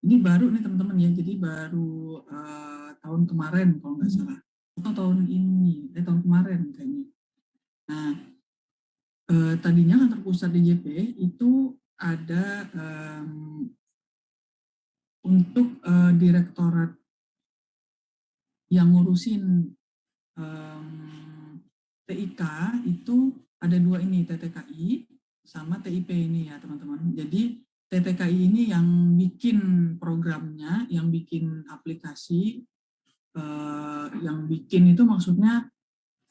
Ini baru nih teman-teman ya, jadi baru tahun kemarin kalau nggak salah, atau tahun ini, tahun kemarin kayaknya. Nah, tadinya kantor pusat DJP itu ada untuk direktorat yang ngurusin TIK itu ada dua ini, TTKI sama TIP ini ya teman-teman. Jadi TTKI ini yang bikin programnya, yang bikin aplikasi, yang bikin itu maksudnya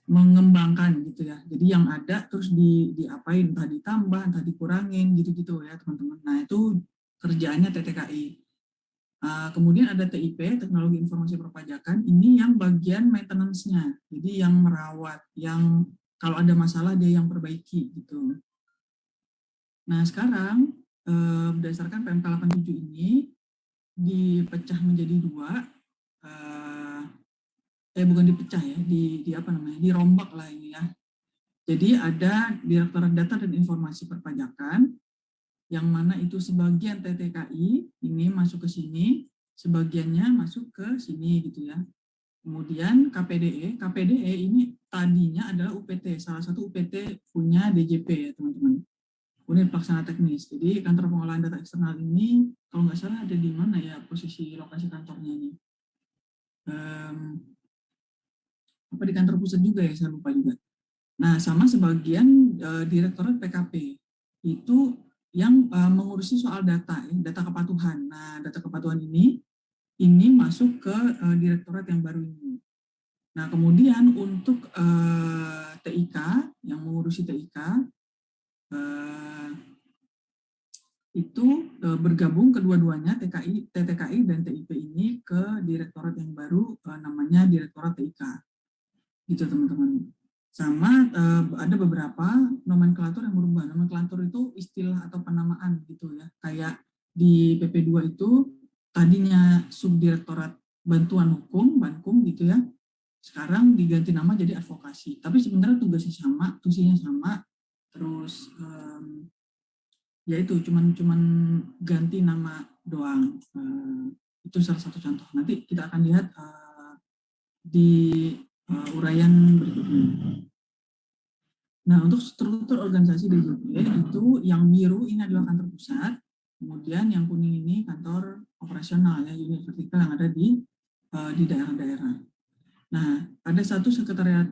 mengembangkan gitu ya. Jadi yang ada terus diapain, entah ditambah, entah dikurangin gitu-gitu ya teman-teman. Nah itu kerjaannya TTKI. Kemudian ada TIP, Teknologi Informasi Perpajakan, ini yang bagian maintenance-nya. Jadi yang merawat, yang kalau ada masalah dia yang perbaiki gitu. Nah sekarang berdasarkan PMK 87 ini dipecah menjadi dua, bukan dipecah ya, di apa namanya, dirombak lah ini ya. Jadi ada Direktorat Data dan Informasi Perpajakan, yang mana itu sebagian TTKI ini masuk ke sini, sebagiannya masuk ke sini gitu ya. Kemudian KPDE ini tadinya adalah UPT, salah satu UPT punya DJP ya teman-teman, unit pelaksana teknis. Jadi kantor pengolahan data eksternal ini kalau nggak salah ada di mana ya posisi lokasi kantornya ini. Apa di kantor pusat juga ya, saya lupa juga. Nah, sama sebagian Direktorat PKP itu yang mengurusi soal data, data kepatuhan. Nah, data kepatuhan ini masuk ke direktorat yang baru ini. Nah, kemudian untuk TIK, yang mengurusi TIK, itu bergabung kedua-duanya, TTKI dan TIP ini ke direktorat yang baru, namanya Direktorat TIK. Gitu teman-teman. Sama ada beberapa nomenklatur yang berubah. Nomenklatur itu istilah atau penamaan gitu ya. Kayak di PP2 itu tadinya Subdirektorat Bantuan Hukum, Bankum gitu ya. Sekarang diganti nama jadi advokasi. Tapi sebenarnya tugasnya sama, fungsinya sama. Terus ya itu cuman ganti nama doang. Itu salah satu contoh. Nanti kita akan lihat di uraian berikutnya. Nah, untuk struktur organisasi DJP itu yang biru ini adalah kantor pusat, kemudian yang kuning ini kantor operasional ya, unit vertikal yang ada di daerah-daerah. Nah, ada satu sekretariat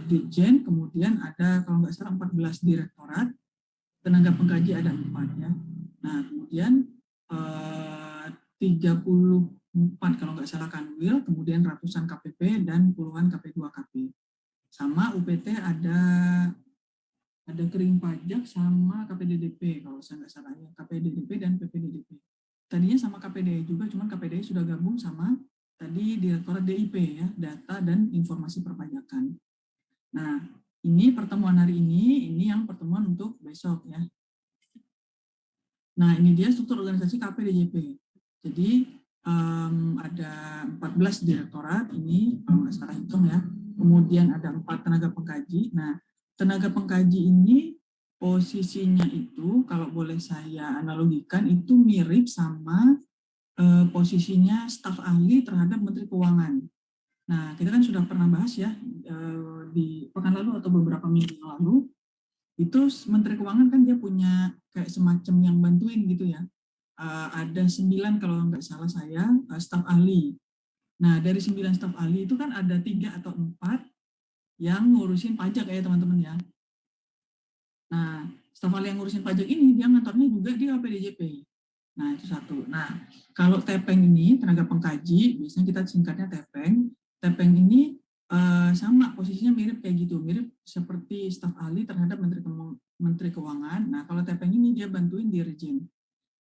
Ditjen, kemudian ada kalau nggak salah 14 direktorat, tenaga pengkaji ada 4 ya. Nah, kemudian 34 kalau nggak salah kanwil, kemudian ratusan KPP dan puluhan KP2KP. Sama UPT ada kering pajak sama KPDDP kalau saya nggak salah ya, KPDDP dan PPDDP. Tadinya sama KPDI juga, cuman KPDI sudah gabung sama tadi Direktorat DIP ya, Data dan Informasi Perpajakan. Nah, ini pertemuan hari ini yang pertemuan untuk besok ya. Nah, ini dia struktur organisasi KPDJP. Jadi ada 14 direktorat ini kalau nggak salah hitung ya. Kemudian ada 4 tenaga pengkaji. Nah, tenaga pengkaji ini posisinya itu kalau boleh saya analogikan itu mirip sama posisinya staf ahli terhadap Menteri Keuangan. Nah, kita kan sudah pernah bahas ya di pekan lalu atau beberapa minggu lalu, itu Menteri Keuangan kan dia punya kayak semacam yang bantuin gitu ya. Ada 9 kalau nggak salah saya staf ahli. Nah, dari 9 staf ahli itu kan ada 3 atau 4 yang ngurusin pajak ya teman-teman ya. Nah, staf ahli yang ngurusin pajak ini dia ngantornya juga di KPDJP. Nah, itu satu. Nah, kalau TPENG ini tenaga pengkaji, biasanya kita singkatnya TPENG. TPENG ini sama posisinya mirip kayak gitu, mirip seperti staf ahli terhadap Menteri Keuangan. Nah, kalau TPENG ini dia bantuin dirjen.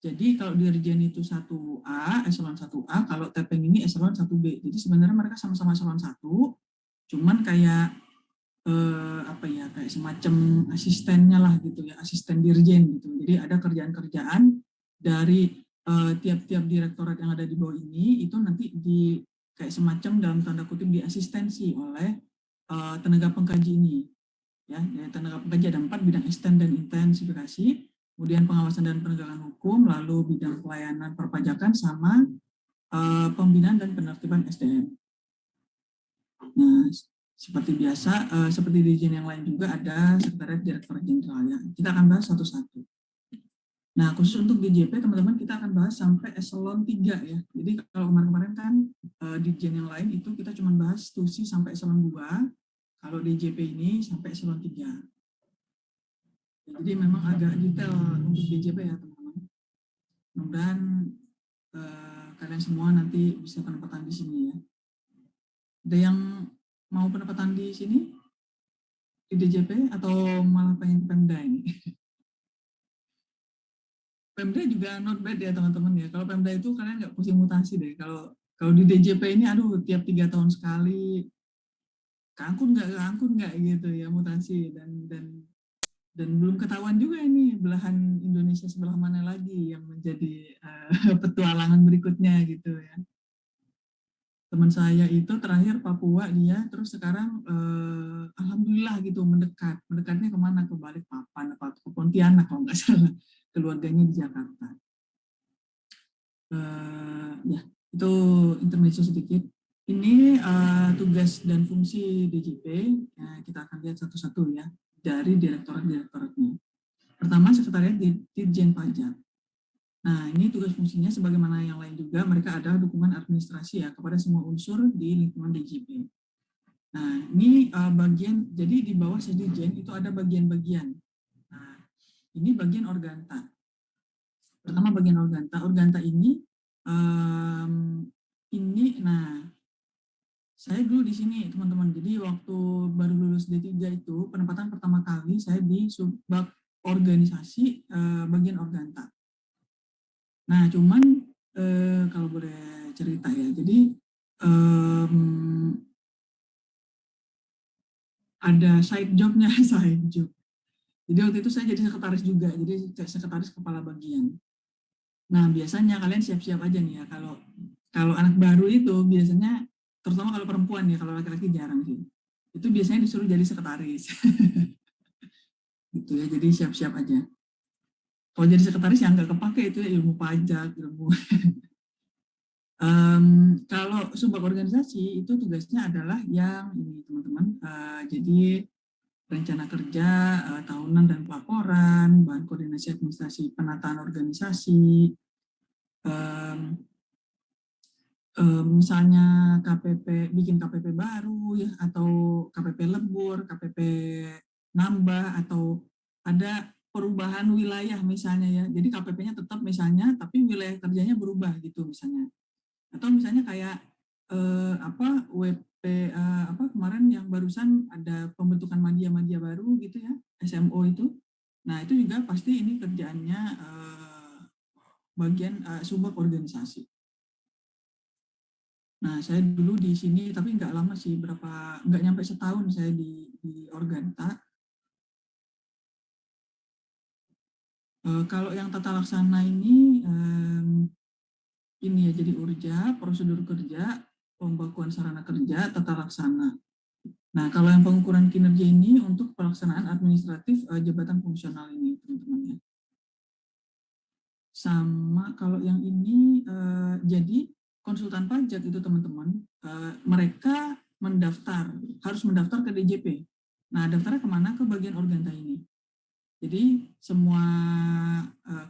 Jadi kalau dirjen itu 1A, eselon 1A, kalau TPENG ini eselon 1B. Jadi sebenarnya mereka sama-sama eselon 1, cuman kayak apa ya, kayak semacam asistennya lah gitu ya, asisten dirjen gitu. Jadi ada kerjaan-kerjaan dari tiap-tiap direktorat yang ada di bawah ini itu nanti di kayak semacam dalam tanda kutip diasistensi oleh tenaga pengkaji ini ya. Dari tenaga pengkaji ada 4 bidang extend dan intensifikasi. kemudian pengawasan dan penegakan hukum, lalu bidang pelayanan perpajakan, sama pembinaan dan penertiban SDM. Nah, seperti biasa, seperti di izin yang lain juga ada Sekretariat Direktur Jenderal ya. Kita akan bahas satu-satu. Nah, khusus untuk DJP, teman-teman, kita akan bahas sampai eselon 3 ya. Jadi kalau kemarin-kemarin kan di Jen yang lain itu kita cuma bahas TUSI sampai eselon 2, kalau DJP ini sampai eselon 3. Ya, jadi memang agak detail untuk DJP ya, teman-teman. Mudah-mudahan kalian semua nanti bisa penempatan di sini ya. Ada yang mau penempatan di sini? Di DJP atau malah pengen Pemda ini? Pemda juga not bad ya teman-teman ya. Kalau Pemda itu kalian nggak pusing mutasi deh. Kalau di DJP ini aduh tiap 3 tahun sekali keangkut nggak gitu ya mutasi dan belum ketahuan juga ini belahan Indonesia sebelah mana lagi yang menjadi petualangan berikutnya gitu ya. Teman saya itu terakhir Papua dia, terus sekarang alhamdulillah gitu mendekatnya kemana, ke Balikpapan apa ke Pontianak kalau nggak salah, keluarganya di Jakarta. Ya itu intermezzo sedikit. Ini tugas dan fungsi DJP ya, kita akan lihat satu-satu ya dari direktorat-direktoratnya. Pertama, Sekretariat Dirjen Pajak. Nah, ini tugas fungsinya sebagaimana yang lain juga, mereka ada dukungan administrasi ya kepada semua unsur di lingkungan DJP. Nah, ini bagian, jadi di bawah Sekdirjen itu ada bagian-bagian. Nah, ini bagian organta. Pertama bagian organta. Organta ini, nah, saya dulu di sini teman-teman. Jadi waktu baru lulus D3 itu, penempatan pertama kali saya di subbag organisasi bagian organta. Nah, cuman kalau boleh cerita ya, jadi ada side jobnya, side job. Jadi waktu itu saya jadi sekretaris juga, jadi sekretaris kepala bagian. Nah, biasanya kalian siap-siap aja nih ya, kalau anak baru itu biasanya, terutama kalau perempuan ya, kalau laki-laki jarang sih. Itu biasanya disuruh jadi sekretaris. Gitu ya, jadi siap-siap aja. Kalau jadi sekretaris yang nggak kepake itu ilmu pajak, ilmu kalau subbag organisasi itu tugasnya adalah yang ini teman-teman, jadi rencana kerja tahunan dan pelaporan, bahan koordinasi administrasi penataan organisasi, misalnya KPP, bikin KPP baru ya, atau KPP lebur, KPP nambah, atau ada perubahan wilayah misalnya ya, jadi KPP-nya tetap misalnya, tapi wilayah kerjanya berubah gitu misalnya. Atau misalnya kayak WP kemarin yang barusan ada pembentukan media baru gitu ya, SMO itu. Nah, itu juga pasti ini kerjaannya bagian subbag organisasi. Nah, saya dulu di sini tapi nggak lama sih, nggak nyampe setahun saya di Organta. Kalau yang tata laksana ini ya, jadi urja, prosedur kerja, pembakuan sarana kerja, tata laksana. Nah, kalau yang pengukuran kinerja ini untuk pelaksanaan administratif jabatan fungsional ini, teman-teman ya. Sama kalau yang ini, jadi konsultan pajak itu teman-teman, mereka harus mendaftar ke DJP. Nah, daftarnya kemana? Ke bagian organta ini. Jadi semua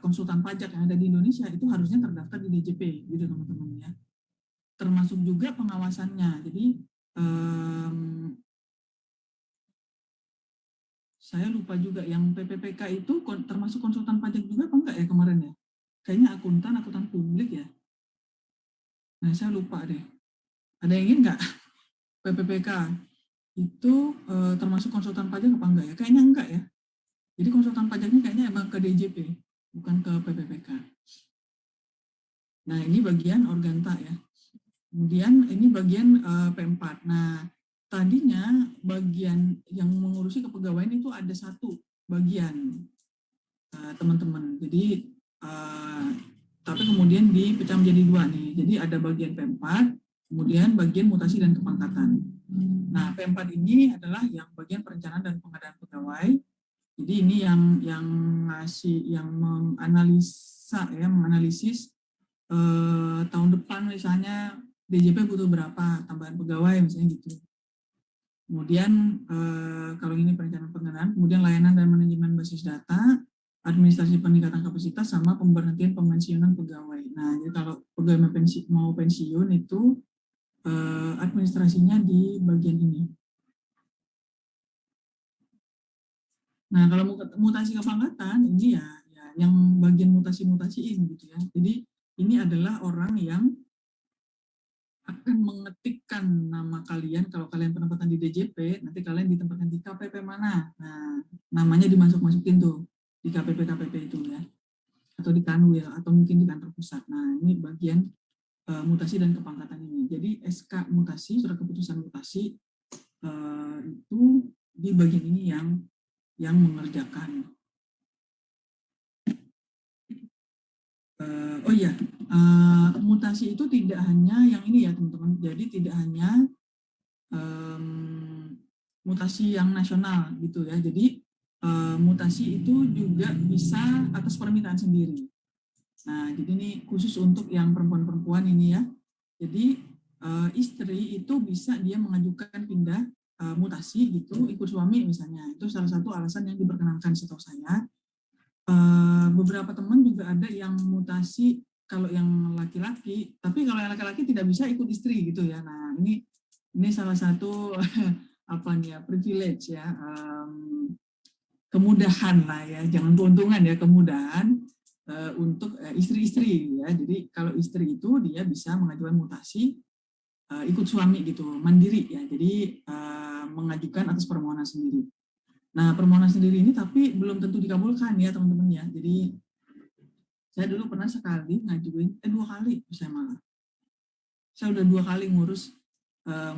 konsultan pajak yang ada di Indonesia itu harusnya terdaftar di DJP, gitu teman-teman ya. Termasuk juga pengawasannya. Jadi saya lupa juga yang PPPK itu termasuk konsultan pajak juga apa enggak ya kemarin ya? Kayaknya akuntan publik ya. Nah, saya lupa deh. Ada yang ingin nggak? PPPK itu termasuk konsultan pajak apa enggak ya? Kayaknya enggak ya. Jadi konsultan pajaknya kayaknya emang ke DJP, bukan ke PPPK. Nah, ini bagian organta ya. Kemudian ini bagian P4. Nah, tadinya bagian yang mengurusi kepegawaian itu ada satu bagian, teman-teman. Jadi, tapi kemudian dipecah menjadi dua nih. Jadi ada bagian P4, kemudian bagian mutasi dan kepangkatan. Nah, P4 ini adalah yang bagian perencanaan dan pengadaan pegawai, Jadi ini yang ngasih, yang menganalisa ya, menganalisis tahun depan misalnya DJP butuh berapa tambahan pegawai misalnya gitu. Kemudian kalau ini perencanaan pengenalan, kemudian layanan dan manajemen basis data, administrasi peningkatan kapasitas, sama pemberhentian pemensiunan pegawai. Nah, jadi kalau pegawai mau pensiun itu administrasinya di bagian ini. Nah, kalau mutasi kepangkatan ini ya yang bagian mutasi-mutasiin gitu ya. Jadi ini adalah orang yang akan mengetikkan nama kalian. Kalau kalian penempatan di DJP, nanti kalian ditempatkan di KPP mana. Nah, namanya dimasuk-masukin tuh di KPP-KPP itu ya. Atau di Kanwil, atau mungkin di kantor pusat. Nah, ini bagian mutasi dan kepangkatan ini. Jadi SK mutasi, surat keputusan mutasi, itu di bagian ini yang mengerjakan. Oh iya, mutasi itu tidak hanya yang ini ya teman-teman. Jadi tidak hanya mutasi yang nasional gitu ya. Jadi mutasi itu juga bisa atas permintaan sendiri. Nah, jadi ini khusus untuk yang perempuan-perempuan ini ya. Jadi istri itu bisa dia mengajukan pindah mutasi gitu, ikut suami misalnya. Itu salah satu alasan yang diperkenankan setahu saya. Beberapa teman juga ada yang mutasi kalau yang laki-laki, tapi kalau yang laki-laki tidak bisa ikut istri gitu ya. Nah, ini salah satu apa nih ya, privilege ya, kemudahan lah ya, jangan keuntungan ya, kemudahan untuk istri-istri ya. Jadi kalau istri itu dia bisa mengajukan mutasi ikut suami gitu, mandiri ya. Jadi mengajukan atas permohonan sendiri. Nah, permohonan sendiri ini tapi belum tentu dikabulkan ya teman-teman ya. Jadi saya dulu pernah sekali ngajuin, 2 kali saya malah. Saya udah 2 kali ngurus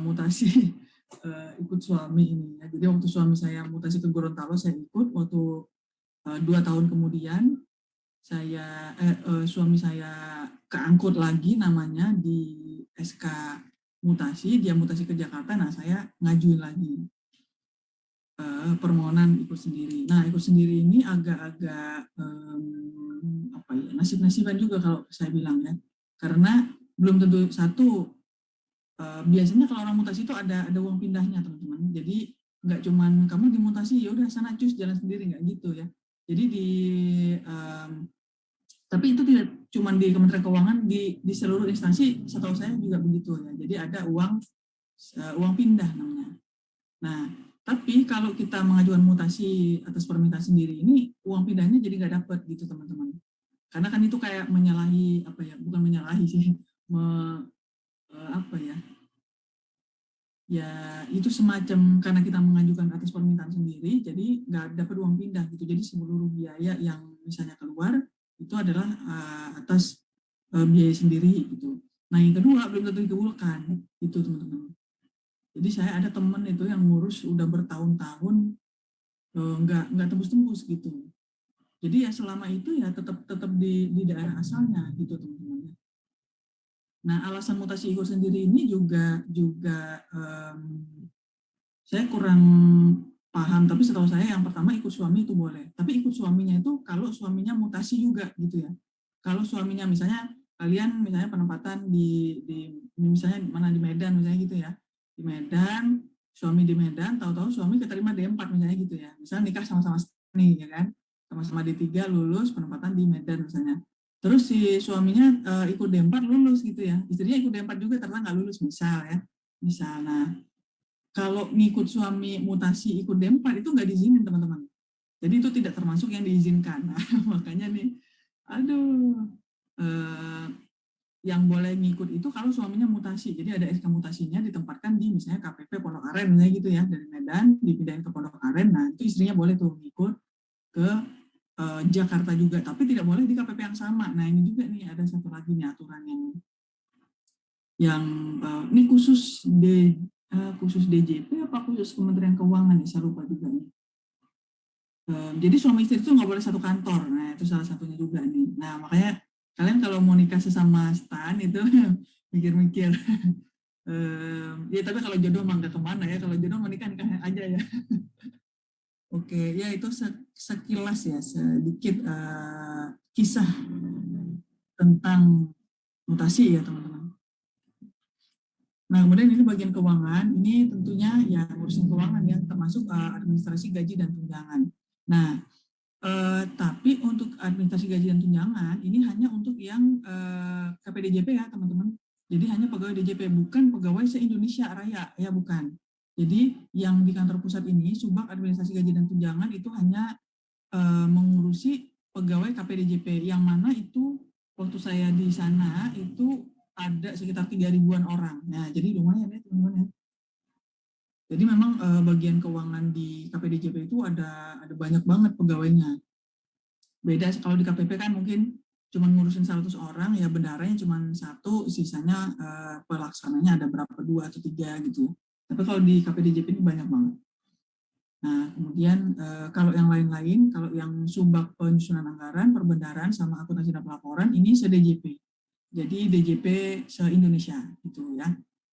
mutasi ikut suami ini ya. Jadi waktu suami saya mutasi ke Gorontalo saya ikut, waktu 2 tahun kemudian suami saya keangkut lagi namanya di SK mutasi, dia mutasi ke Jakarta, nah saya ngajuin lagi permohonan ikut sendiri. Nah, ikut sendiri ini agak-agak apa ya, nasib-nasiban juga kalau saya bilang ya, karena belum tentu satu. Biasanya kalau orang mutasi itu ada uang pindahnya teman-teman. Jadi nggak cuman kamu dimutasi ya udah sana cus jalan sendiri, nggak gitu ya. Jadi tapi itu tidak cuma di Kementerian Keuangan, di seluruh instansi setahu saya juga begitu ya. Jadi ada uang pindah namanya. Nah, tapi kalau kita mengajukan mutasi atas permintaan sendiri ini uang pindahnya jadi nggak dapat gitu teman-teman. Karena kan itu kayak menyalahi apa ya? Bukan menyalahi sih, apa ya? Ya itu semacam karena kita mengajukan atas permintaan sendiri, jadi nggak dapat uang pindah gitu. Jadi seluruh biaya yang misalnya keluar itu adalah atas biaya sendiri gitu. Nah yang kedua belum tentu dikabulkan itu teman-teman. Jadi saya ada teman itu yang ngurus udah bertahun-tahun nggak tembus-tembus gitu. Jadi ya selama itu ya tetap di daerah asalnya gitu teman-teman. Nah, alasan mutasi ikut sendiri ini juga saya kurang paham, tapi setahu saya yang pertama ikut suami itu boleh. Tapi ikut suaminya itu kalau suaminya mutasi juga gitu ya. Kalau suaminya misalnya kalian misalnya penempatan di misalnya mana di Medan misalnya gitu ya. Di Medan, suami di Medan, tahu-tahu suami keterima D4 misalnya gitu ya. Misalnya nikah sama-sama nih ya kan. Sama-sama D3 lulus penempatan di Medan misalnya. Terus si suaminya ikut D4 lulus gitu ya. Istrinya ikut D4 juga ternyata nggak lulus misal ya. Misal, nah kalau ngikut suami mutasi ikut D4 itu nggak diizinin teman-teman. Jadi itu tidak termasuk yang diizinkan. Nah, makanya nih, aduh, yang boleh ngikut itu kalau suaminya mutasi. Jadi ada SK mutasinya ditempatkan di misalnya KPP Pondok Aren misalnya gitu ya, dari Medan dipindahin ke Pondok Aren. Nah itu istrinya boleh tuh ngikut ke Jakarta juga, tapi tidak boleh di KPP yang sama. Nah ini juga nih ada satu lagi nih aturan yang ini khusus DJP apa khusus Kementerian Keuangan ya, saya lupa juga nih. Jadi suami istri itu nggak boleh satu kantor, nah itu salah satunya juga nih. Nah makanya kalian kalau mau nikah sesama stan itu mikir-mikir. Ya tapi kalau jodoh mah nggak kemana ya, kalau jodoh mau nikah aja ya. Oke, ya itu sekilas ya, sedikit kisah tentang mutasi ya teman-teman. Nah, kemudian ini bagian keuangan, ini tentunya ya urusan keuangan ya, termasuk administrasi gaji dan tunjangan. Nah, tapi untuk administrasi gaji dan tunjangan, ini hanya untuk yang KPDJP ya teman-teman. Jadi hanya pegawai DJP, bukan pegawai se-Indonesia Raya, ya bukan. Jadi yang di kantor pusat ini, Subak Administrasi Gaji dan Tunjangan itu hanya mengurusi pegawai KPDJP, yang mana itu waktu saya di sana itu ada sekitar 3.000-an orang. Nah, jadi lumayan ya teman-teman ya. Jadi memang bagian keuangan di KPDJP itu ada banyak banget pegawainya. Beda kalau di KPP kan mungkin cuma ngurusin 100 orang, ya bendaranya cuma satu, sisanya pelaksananya ada berapa, 2 atau 3 gitu. Tapi kalau di KPDJP ini banyak banget. Nah, kemudian kalau yang lain-lain, kalau yang Subak penyusunan anggaran, perbendaharaan, sama akuntansi dan pelaporan, ini se-DJP. Jadi DJP se-Indonesia gitu ya.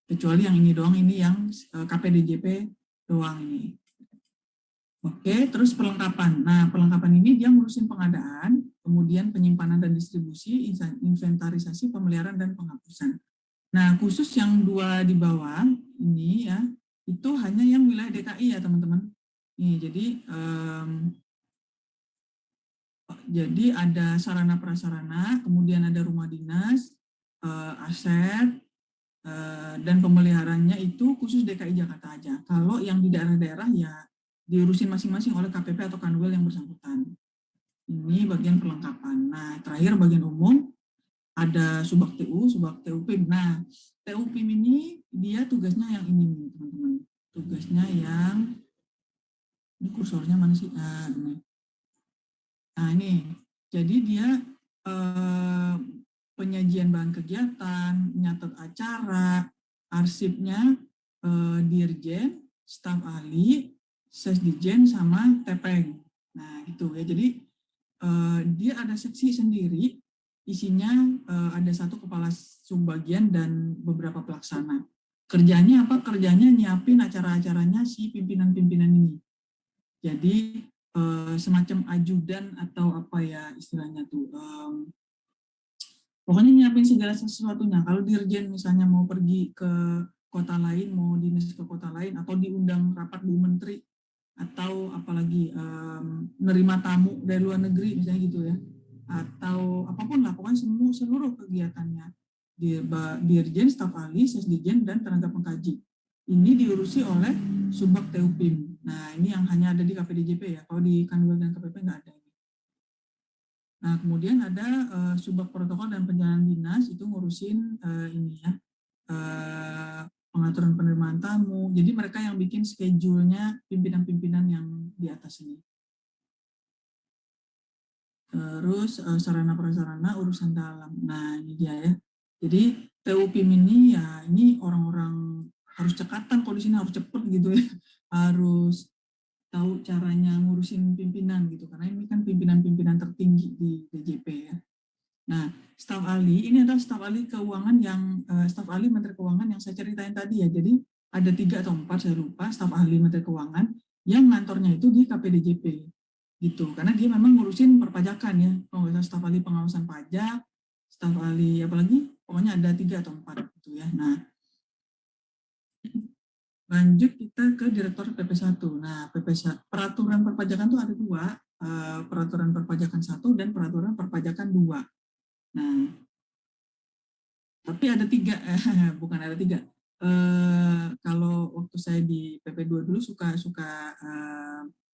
Kecuali yang ini doang, ini yang KPDJP doang ini. Oke, terus perlengkapan. Nah, perlengkapan ini dia ngurusin pengadaan, kemudian penyimpanan dan distribusi, inventarisasi, pemeliharaan, dan penghapusan. Nah, khusus yang 2 di bawah ini ya, itu hanya yang wilayah DKI ya teman-teman. Nih, jadi ada sarana prasarana, kemudian ada rumah dinas, aset, dan pemeliharaannya itu khusus DKI Jakarta aja. Kalau yang di daerah-daerah ya diurusin masing-masing oleh KPP atau Kanwil yang bersangkutan. Ini bagian perlengkapan. Nah, terakhir bagian umum, ada Subak TU, Subak TU PIM. Nah, TU PIM ini dia tugasnya yang ini, teman-teman. Tugasnya yang, ini kursornya mana sih? Ini. Nah, ini. Jadi dia penyajian bahan kegiatan, nyatet acara, arsipnya dirjen, staf ahli, sesdijen, sama tepeng. Nah, gitu ya. Jadi dia ada seksi sendiri, isinya ada 1 kepala subbagian dan beberapa pelaksana. Kerjanya apa? Kerjanya nyiapin acara-acaranya si pimpinan-pimpinan ini. Jadi semacam ajudan atau apa ya istilahnya tuh. Pokoknya nyiapin segala sesuatunya. Kalau dirjen misalnya mau pergi ke kota lain, mau dinas ke kota lain, atau diundang rapat Bu Menteri, atau apalagi menerima tamu dari luar negeri misalnya gitu ya, atau apapun lah, pokoknya seluruh kegiatannya dirjen, staf ahli, sesdijen, dan tenaga pengkaji. Ini diurusi oleh Subak TUPIM. Nah, ini yang hanya ada di KPDJP ya. Kalau di Kanwil dan KPP nggak ada. Nah, kemudian ada Subak Protokol dan Penjalanan Dinas, itu ngurusin ini ya, pengaturan penerimaan tamu. Jadi mereka yang bikin schedule-nya pimpinan-pimpinan yang di atas ini. Terus sarana prasarana urusan dalam. Nah, ini dia ya. Jadi TUPIM ini ya, ini orang-orang harus cekatan, kalau di sini harus cepet gitu ya. Harus tahu caranya ngurusin pimpinan gitu, karena ini kan pimpinan-pimpinan tertinggi di DJP ya. Nah, staf ahli ini adalah staf ahli keuangan yang staf ahli Menteri Keuangan yang saya ceritain tadi ya. Jadi ada 3 atau 4 saya lupa, staf ahli Menteri Keuangan yang ngantornya itu di KPDJP gitu, karena dia memang ngurusin perpajakan ya. Kalau nggak salah staf ahli pengawasan pajak, staf ahli apalagi, pokoknya ada 3 atau 4 gitu ya. Nah, lanjut kita ke Direktur PP1. Nah, PP1, peraturan perpajakan itu ada 2, peraturan perpajakan 1 dan peraturan perpajakan 2. Nah, tapi ada 3, bukan ada 3. Kalau waktu saya di PP2 dulu suka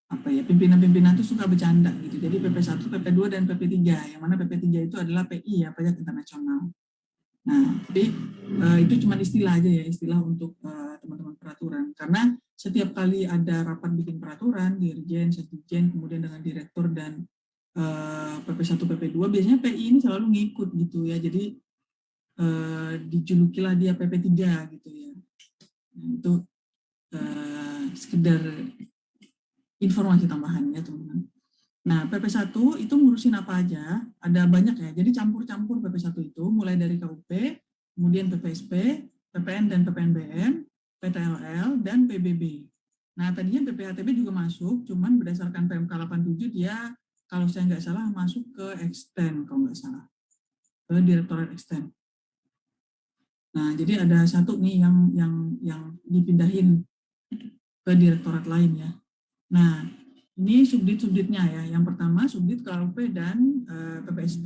apa ya, pimpinan-pimpinan itu suka bercanda gitu. Jadi PP1, PP2, dan PP3. Yang mana PP3 itu adalah PI ya, pajak internasional. Nah, jadi itu cuma istilah aja ya, istilah untuk teman-teman peraturan. Karena setiap kali ada rapat bikin peraturan, dirjen, sesdijen, kemudian dengan direktur dan PP1, PP2, biasanya PI ini selalu ngikut gitu ya. Jadi dijulukilah dia PP3 gitu ya. Nah, itu sekedar informasi tambahan ya teman-teman. Nah, PP1 itu ngurusin apa aja? Ada banyak ya. Jadi campur-campur PP1 itu, mulai dari KUP, kemudian PPSP, PPN dan PPNBM, PTLL, dan PBB. Nah, tadinya BPHTB juga masuk, cuman berdasarkan PMK 87 dia, kalau saya nggak salah, masuk ke Extend, kalau nggak salah, ke Direktorat Extend. Nah, jadi ada satu nih yang dipindahin ke direktorat lain ya. Nah, ini subdit-subditnya ya. Yang pertama subdit KUP dan PPSP.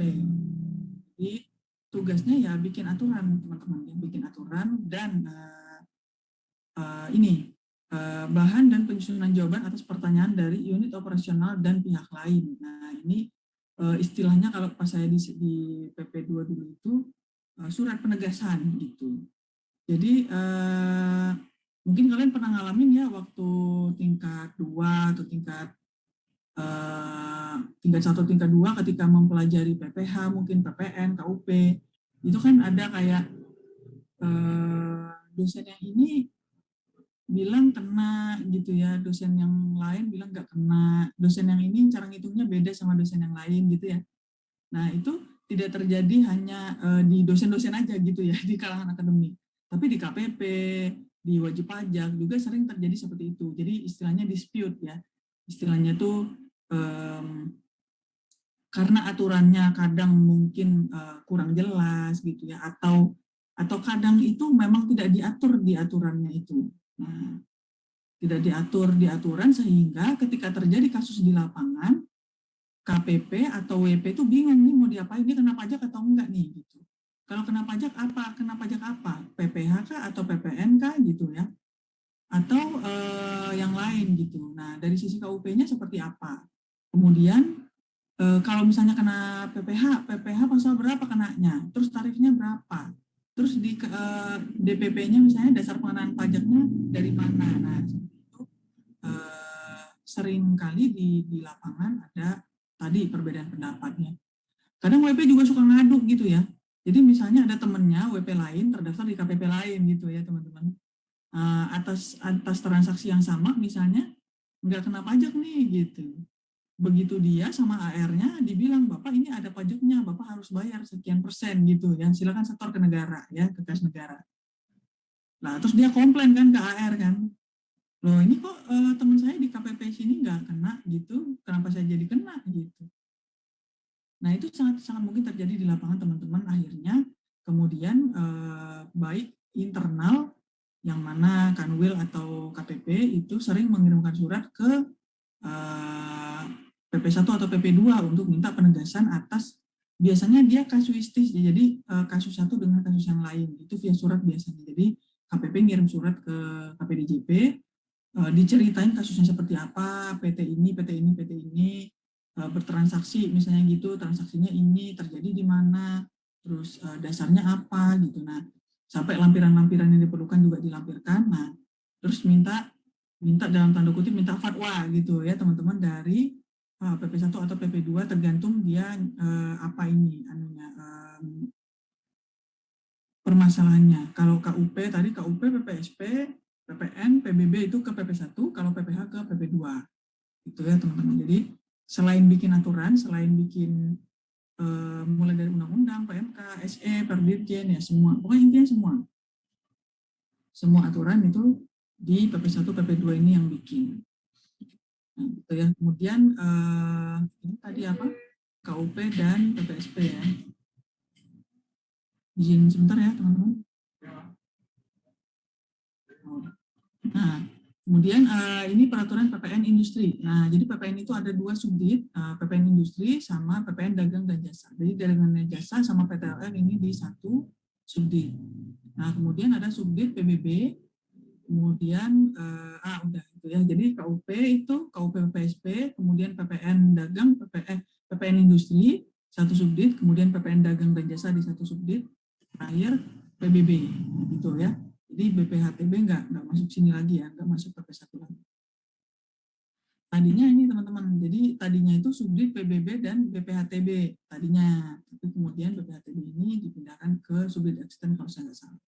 Jadi tugasnya ya bikin aturan teman-teman, ya, bikin aturan dan ini bahan dan penyusunan jawaban atas pertanyaan dari unit operasional dan pihak lain. Nah, ini istilahnya kalau pas saya di PP2 dulu itu surat penegasan gitu. Jadi mungkin kalian pernah ngalamin ya waktu tingkat 2 atau tingkat 1, tingkat 2 ketika mempelajari PPH, mungkin PPN, KUP, itu kan ada kayak dosen yang ini bilang kena gitu ya, dosen yang lain bilang nggak kena, dosen yang ini cara ngitungnya beda sama dosen yang lain gitu ya. Nah itu tidak terjadi hanya di dosen-dosen aja gitu ya, di kalangan akademik, tapi di KPP, di wajib pajak juga sering terjadi seperti itu. Jadi istilahnya dispute ya, istilahnya tuh karena aturannya kadang mungkin kurang jelas gitu ya, atau kadang itu memang tidak diatur di aturannya itu. Nah, tidak diatur di aturan sehingga ketika terjadi kasus di lapangan, KPP atau WP itu bingung nih mau diapain, ini kena pajak atau enggak nih gitu. Kalau kena pajak apa? Kena pajak apa? PPH kah atau PPN kah gitu ya? Atau yang lain gitu. Nah, dari sisi KUP-nya seperti apa? Kemudian kalau misalnya kena PPH pasal berapa kenanya? Terus tarifnya berapa? Terus di DPP-nya misalnya dasar pengenaan pajaknya dari mana? Nah, itu sering kali di lapangan ada tadi perbedaan pendapatnya. Kadang WP juga suka ngaduk gitu ya. Jadi misalnya ada temennya WP lain terdaftar di KPP lain gitu ya teman-teman. Atas transaksi yang sama misalnya nggak kena pajak nih gitu. Begitu dia sama AR-nya dibilang, Bapak ini ada pajaknya, Bapak harus bayar sekian persen gitu ya. Silakan setor ke negara ya, ke kas negara. Nah, terus dia komplain kan ke AR kan. Loh ini kok teman saya di KPP sini nggak kena gitu, kenapa saya jadi kena gitu. Nah itu sangat mungkin terjadi di lapangan teman-teman. Akhirnya kemudian baik internal yang mana Kanwil atau KPP itu sering mengirimkan surat ke PP1 atau PP2 untuk minta penegasan atas, biasanya dia kasuistis, jadi kasus satu dengan kasus yang lain, itu via surat biasanya. Jadi KPP ngirim surat ke KPDJP, diceritain kasusnya seperti apa, PT ini, PT ini, PT ini, bertransaksi misalnya gitu, transaksinya ini terjadi di mana, terus dasarnya apa gitu. Nah, sampai lampiran-lampiran yang diperlukan juga dilampirkan. Nah, terus minta dalam tanda kutip minta fatwa gitu ya teman-teman dari PP1 atau PP2 tergantung dia apa ini anunya permasalahannya. Kalau KUP tadi KUP, PPSP, PPN, PBB itu ke PP1, kalau PPH ke PP2. Itu ya teman-teman. Jadi selain bikin aturan, selain bikin mulai dari undang-undang, PMK, SE, Perdirjen ya semua. Pokoknya intinya semua. Semua aturan itu di PP1, PP2 ini yang bikin. Nah, gitu ya. Kemudian ini tadi apa? KUP dan PPSP ya. Izin sebentar ya teman-teman. Nah, kemudian ini peraturan PPN industri. Nah, jadi PPN itu ada dua subdit, PPN industri sama PPN dagang dan jasa. Jadi dagang dan jasa sama PTLN ini di satu subdit. Nah, kemudian ada subdit PBB, kemudian udah gitu ya. Jadi KUP itu KUP PPSP, kemudian PPN dagang, PPN industri satu subdit, kemudian PPN dagang dan jasa di satu subdit, terakhir PBB gitu ya. Jadi BPHTB nggak masuk sini lagi ya, nggak masuk PP1 lagi. Tadinya ini teman-teman, jadi tadinya itu subdit PBB dan BPHTB tadinya, tapi kemudian BPHTB ini dipindahkan ke subdit extend kalau saya nggak salah.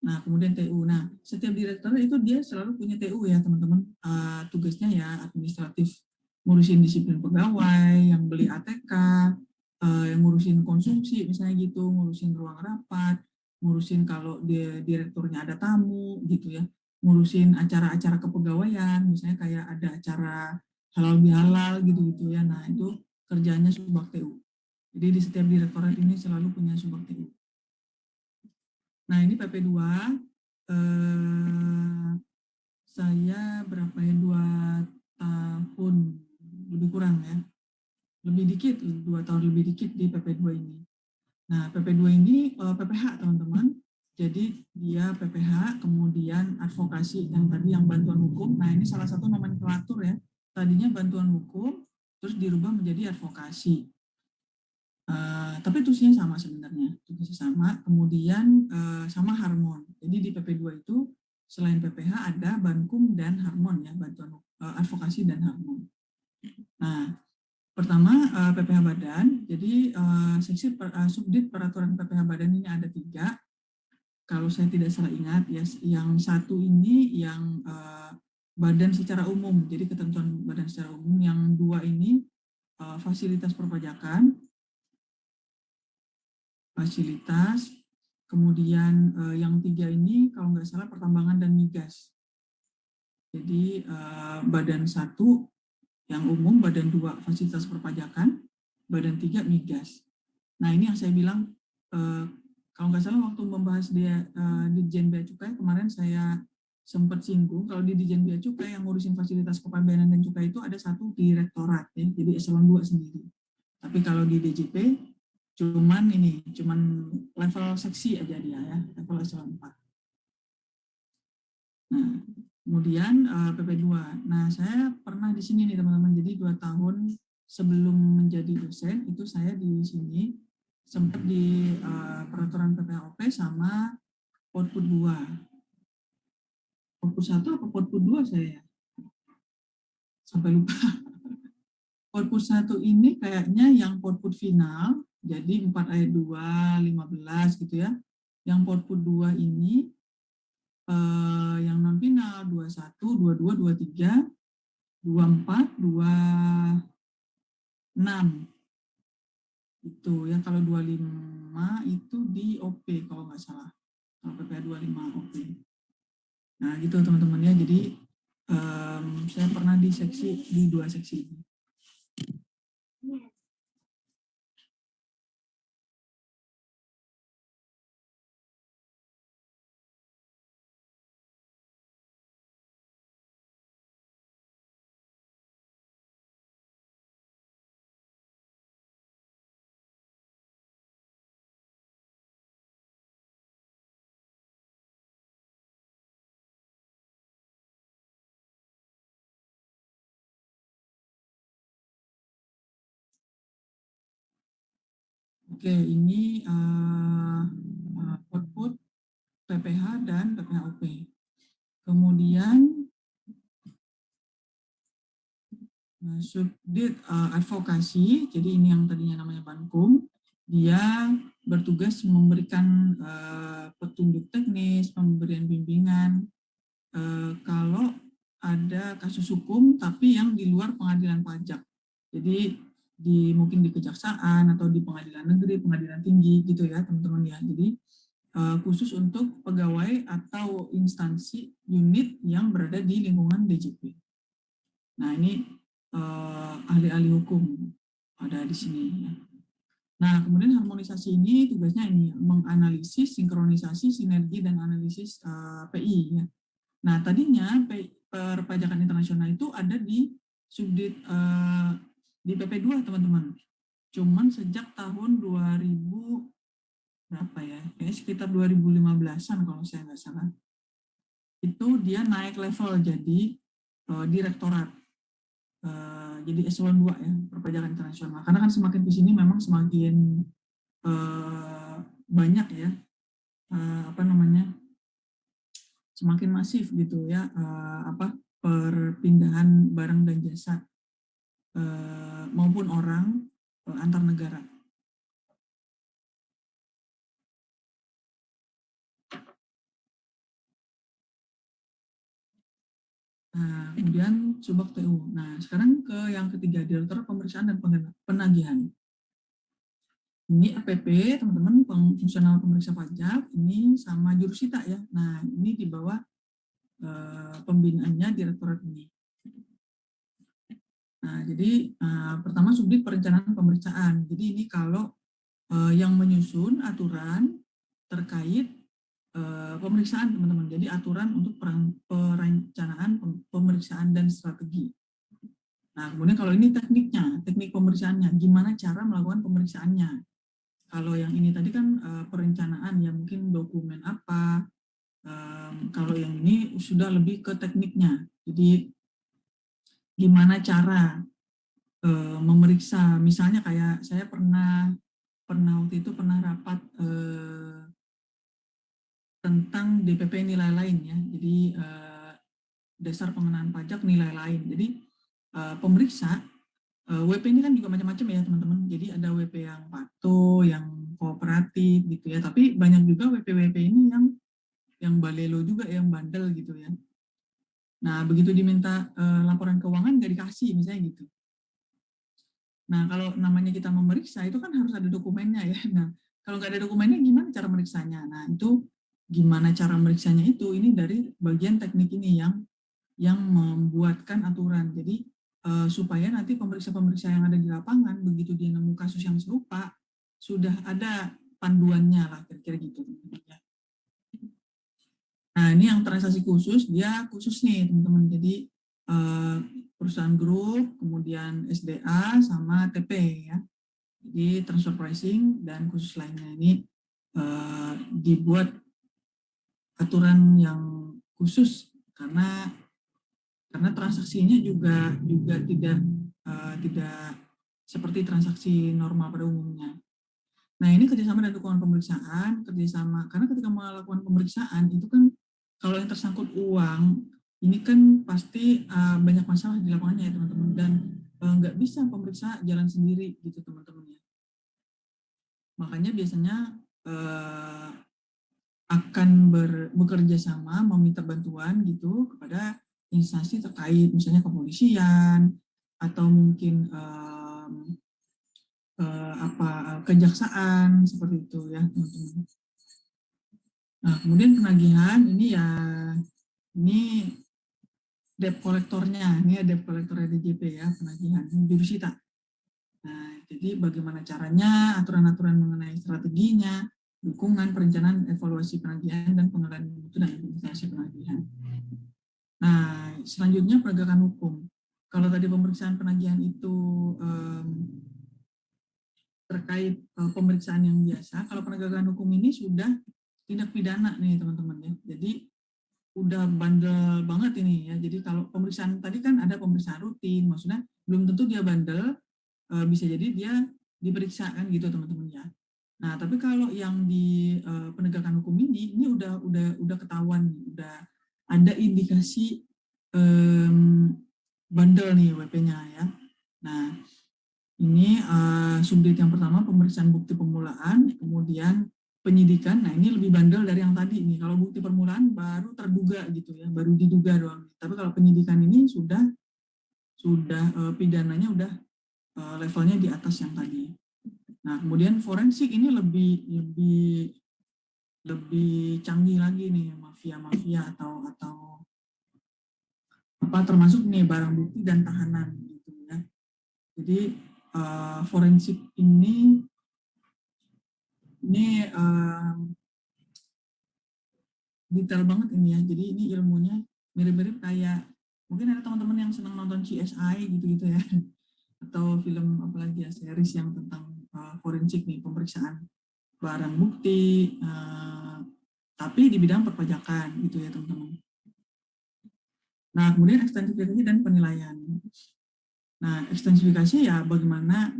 Nah, kemudian TU. Nah, setiap direktur itu dia selalu punya TU ya, teman-teman. Tugasnya ya administratif, ngurusin disiplin pegawai, yang beli ATK, yang ngurusin konsumsi, misalnya gitu, ngurusin ruang rapat, ngurusin kalau direkturnya ada tamu, gitu ya. ngurusin acara-acara kepegawaian, misalnya kayak ada acara halal bihalal gitu-gitu ya. Nah, itu kerjanya Subak TU. Jadi di setiap direktorat ini selalu punya Subak TU. Nah, ini PP2, saya berapa ya, 2 tahun lebih kurang ya, lebih dikit, 2 tahun lebih dikit di PP2 ini. Nah, PP2 ini PPH teman-teman, jadi dia PPH, kemudian advokasi yang tadi yang bantuan hukum. Nah, ini salah satu nomenklatur ya, tadinya bantuan hukum, terus dirubah menjadi advokasi. Tapi tulisnya sama sebenarnya, tulisnya sama, kemudian sama Harmon. Jadi di PP2 itu selain PPH ada Bankum dan Harmon ya, bantuan advokasi dan Harmon. Nah, pertama PPH Badan, jadi seksi subdit peraturan PPH Badan ini ada 3. Kalau saya tidak salah ingat, ya, yang satu ini yang badan secara umum, jadi ketentuan badan secara umum. Yang 2 ini fasilitas perpajakan, kemudian yang 3 ini kalau nggak salah pertambangan dan migas. Jadi badan 1 yang umum, badan 2 fasilitas perpajakan, badan 3 migas. Nah, ini yang saya bilang, kalau nggak salah waktu membahas dia di Dirjen Bea Cukai kemarin saya sempat singgung, kalau di Dirjen Bea Cukai yang ngurusin fasilitas kepabeanan dan cukai itu ada 1 direktorat ya, jadi eselon 2 sendiri. Tapi kalau di DJP cuman level seksi aja dia ya, level eselon 4. Nah, kemudian PP2. Nah, saya pernah di sini nih teman-teman, jadi 2 tahun sebelum menjadi dosen itu saya di sini sempat di peraturan PPOP sama Podpud 2. Podpud 1 apa Podpud 2 saya sampai lupa. Podpud 1 ini kayaknya yang Podpud final, jadi 4 ayat 2, 15 gitu ya. Yang Podpud 2 ini yang non final 21, 22, 23, 24, 26. Itu ya, kalau 25 itu di OP kalau nggak salah. Kalau PPA 25 OP. Nah, gitu teman-teman ya. Jadi saya pernah di 2 seksi ini. Oke, ini output PPH dan PPHOP. Kemudian subdit advokasi, jadi ini yang tadinya namanya Bankum, dia bertugas memberikan petunjuk teknis, pemberian bimbingan kalau ada kasus hukum tapi yang di luar pengadilan pajak. Jadi mungkin di kejaksaan atau di pengadilan negeri, pengadilan tinggi gitu ya teman-teman ya. Jadi khusus untuk pegawai atau instansi unit yang berada di lingkungan DJP. Nah, ini ahli-ahli hukum ada di sini ya. Nah, kemudian harmonisasi ini tugasnya ini menganalisis, sinkronisasi, sinergi dan analisis PI ya. Nah, tadinya perpajakan internasional itu ada di subdit di PP2 teman-teman. Cuman sejak tahun 2000 berapa ya? Kayaknya sekitar 2015-an kalau saya nggak salah. Itu dia naik level jadi direktorat. Jadi eselon 2 ya, perpajakan internasional. Karena kan semakin ke sini memang semakin banyak ya semakin masif gitu ya perpindahan barang dan jasa maupun orang antar negara. Nah, kemudian Subak TU. Nah, sekarang ke yang ketiga, Direktur Pemeriksaan dan Penagihan. Ini APP, teman-teman, fungsional pemeriksa pajak, ini sama jurusita ya. Nah, ini di bawah pembinaannya direktorat ini. Nah, jadi pertama subdit perencanaan pemeriksaan. Jadi ini kalau yang menyusun aturan terkait pemeriksaan, teman-teman. Jadi aturan untuk perencanaan pemeriksaan dan strategi. Nah, kemudian kalau ini tekniknya, teknik pemeriksaannya, gimana cara melakukan pemeriksaannya. Kalau yang ini tadi kan perencanaan, ya mungkin dokumen apa. Kalau yang ini sudah lebih ke tekniknya. Jadi gimana cara memeriksa, misalnya kayak saya pernah waktu itu pernah rapat tentang DPP nilai lain ya. Jadi dasar pengenaan pajak nilai lain. Jadi pemeriksa WP ini kan juga macam-macam ya teman-teman. Jadi ada WP yang patuh, yang kooperatif gitu ya. Tapi banyak juga WP-WP ini yang balelo juga, yang bandel gitu ya. Nah begitu diminta laporan keuangan nggak dikasih misalnya gitu. Nah kalau namanya kita memeriksa itu kan harus ada dokumennya ya. Nah kalau nggak ada dokumennya gimana cara meriksanya? Nah itu gimana cara meriksanya itu ini dari bagian teknik ini yang membuatkan aturan. Jadi supaya nanti pemeriksa-pemeriksa yang ada di lapangan begitu dia nemu kasus yang serupa sudah ada panduannya lah kira-kira gitu. Nah ini yang transaksi khusus dia khusus nih teman-teman. Jadi perusahaan grup, kemudian SDA sama TP ya. Jadi transfer pricing dan khusus lainnya ini dibuat aturan yang khusus karena transaksinya juga tidak seperti transaksi normal pada umumnya. Nah ini kerjasama dan dukungan pemeriksaan, kerjasama karena ketika melakukan pemeriksaan itu kan kalau yang tersangkut uang ini kan pasti banyak masalah di lapangannya ya teman-teman, dan nggak bisa pemeriksa jalan sendiri gitu teman-teman ya. Makanya biasanya akan bekerja sama meminta bantuan gitu kepada instansi terkait, misalnya kepolisian atau mungkin kejaksaan seperti itu ya teman-teman. Nah kemudian penagihan ini ya ini debt kolektornya, ini ada debt kolektornya DJP ya, penagihan ini jurusita. Nah jadi bagaimana caranya, aturan-aturan mengenai strateginya, dukungan, perencanaan, evaluasi penagihan, dan pengelolaan mutu dan implementasi penagihan. Nah, selanjutnya penegakan hukum. Kalau tadi pemeriksaan penagihan itu terkait pemeriksaan yang biasa, kalau penegakan hukum ini sudah tindak pidana nih teman-teman ya. Jadi udah bandel banget ini ya. Jadi kalau pemeriksaan tadi kan ada pemeriksaan rutin, maksudnya belum tentu dia bandel, bisa jadi dia diperiksa kan gitu teman-teman ya. Nah, tapi kalau yang di penegakan hukum ini udah ketahuan, udah ada indikasi bandel nih WP-nya ya. Nah, ini subdit yang pertama pemeriksaan bukti permulaan, kemudian penyidikan. Nah, ini lebih bandel dari yang tadi ini. Kalau bukti permulaan baru terduga gitu ya, baru diduga doang. Tapi kalau penyidikan ini sudah pidananya udah levelnya di atas yang tadi. Nah, kemudian forensik ini lebih canggih lagi nih, mafia atau apa termasuk nih barang bukti dan tahanan gitu ya. Jadi forensik ini detail banget ini ya. Jadi ini ilmunya mirip-mirip kayak mungkin ada teman-teman yang senang nonton CSI gitu-gitu ya, atau film apalagi ya, series yang tentang forensik nih, pemeriksaan barang bukti, tapi di bidang perpajakan gitu ya teman-teman. Nah kemudian ekstensifikasi dan penilaian. Nah ekstensifikasi ya bagaimana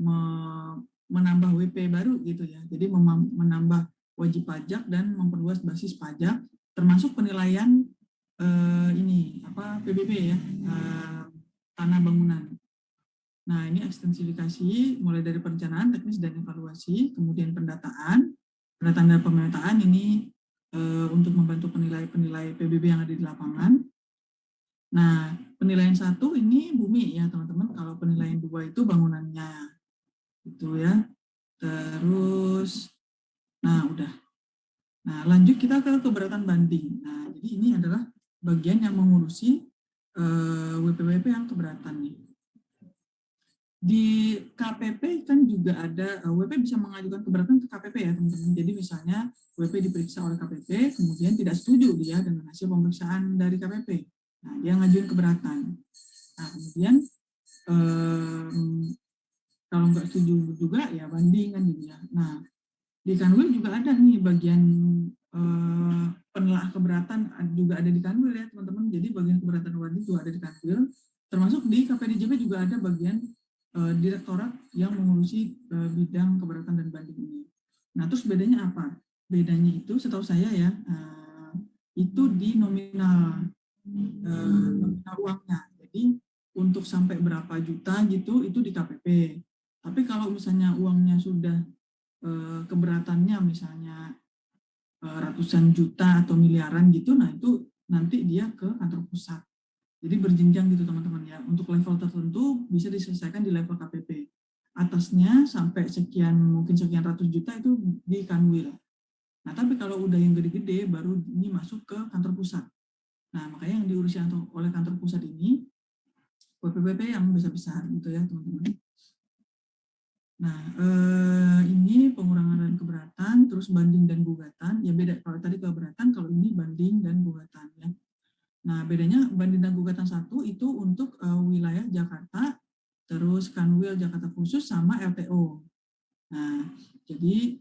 menambah WP baru gitu ya. Jadi menambah wajib pajak dan memperluas basis pajak, termasuk penilaian ini apa PBB ya, tanah bangunan. Nah ini ekstensifikasi mulai dari perencanaan, teknis dan evaluasi, kemudian pendataan dan pemetaan ini untuk membantu penilai PBB yang ada di lapangan. Nah penilaian 1 ini bumi ya teman-teman, kalau penilaian 2 itu bangunannya gitu ya. Terus nah udah. Nah lanjut kita ke keberatan banding. Nah jadi ini adalah bagian yang mengurusi WP-WP yang keberatan nih. Di KPP kan juga ada, WP bisa mengajukan keberatan ke KPP ya teman-teman. Jadi misalnya WP diperiksa oleh KPP, kemudian tidak setuju dia dengan hasil pemeriksaan dari KPP. Nah, dia ngajuin keberatan. Nah, kemudian kalau nggak setuju juga ya banding kan gitu ya. Nah, di Kanwil juga ada nih bagian penelaah keberatan juga ada di Kanwil ya teman-teman. Jadi bagian keberatan banding juga ada di Kanwil. Termasuk di KPDJP juga ada bagian direktorat yang mengurusi bidang keberatan dan banding ini. Nah, terus bedanya apa? Bedanya itu setahu saya ya, itu di nominal uangnya. Jadi untuk sampai berapa juta gitu itu di KPP. Tapi kalau misalnya uangnya sudah keberatannya misalnya ratusan juta atau miliaran gitu, nah itu nanti dia ke kantor pusat. Jadi berjenjang gitu teman-teman ya. Untuk level tertentu bisa diselesaikan di level KPP. Atasnya sampai sekian, mungkin sekian ratus juta itu di Kanwil. Nah tapi kalau udah yang gede-gede baru ini masuk ke kantor pusat. Nah makanya yang diurusi oleh kantor pusat ini WP-WP yang besar-besar gitu ya teman-teman. Nah, ini pengurangan dan keberatan, terus banding dan gugatan. Ya beda, kalau tadi keberatan, kalau ini banding dan gugatan. Ya. Nah, bedanya banding dan gugatan satu itu untuk wilayah Jakarta, terus Kanwil Jakarta Khusus sama LTO. Nah, jadi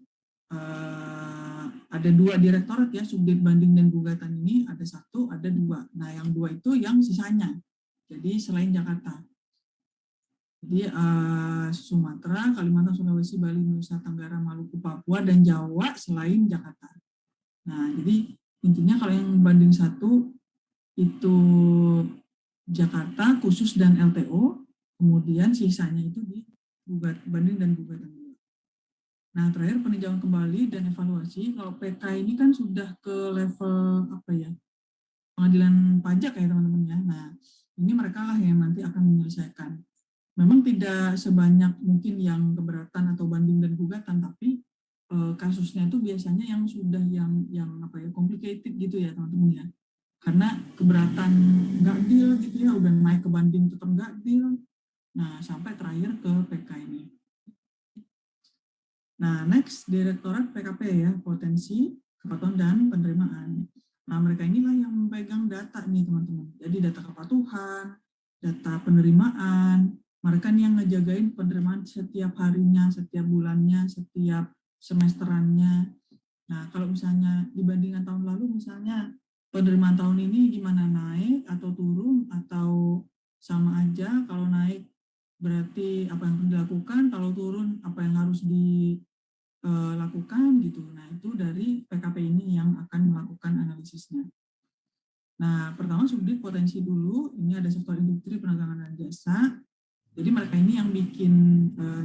ada dua direktorat ya, subdit banding dan gugatan ini ada satu, ada dua. Nah, yang dua itu yang sisanya. Jadi selain Jakarta. Jadi Sumatera, Kalimantan, Sulawesi, Bali, Nusa Tenggara, Maluku, Papua, dan Jawa selain Jakarta. Nah, jadi intinya kalau yang banding satu itu Jakarta khusus dan LTO, kemudian sisanya itu di banding dan gugatan. Nah, terakhir peninjauan kembali dan evaluasi. Kalau PK ini kan sudah ke level apa ya? Pengadilan pajak ya teman-teman ya. Nah, ini mereka lah yang nanti akan menyelesaikan. Memang tidak sebanyak mungkin yang keberatan atau banding dan gugatan, tapi kasusnya itu biasanya yang sudah yang apa ya complicated gitu ya teman-teman ya. Karena keberatan nggak deal gitu ya, udah naik ke banding tetap nggak deal. Nah sampai terakhir ke PK ini. Nah next Direktorat PKP ya, potensi, kepatuhan dan penerimaan. Nah mereka inilah yang memegang data nih teman-teman. Jadi data kepatuhan, data penerimaan, mereka nih yang ngejagain penerimaan setiap harinya, setiap bulannya, setiap semesterannya. Nah, kalau misalnya dibandingkan tahun lalu, misalnya penerimaan tahun ini gimana, naik atau turun atau sama aja. Kalau naik berarti apa yang dilakukan, kalau turun apa yang harus dilakukan gitu. Nah, itu dari PKP ini yang akan melakukan analisisnya. Nah, pertama subdit potensi dulu, ini ada sektor industri, perdagangan dan jasa. Jadi mereka ini yang bikin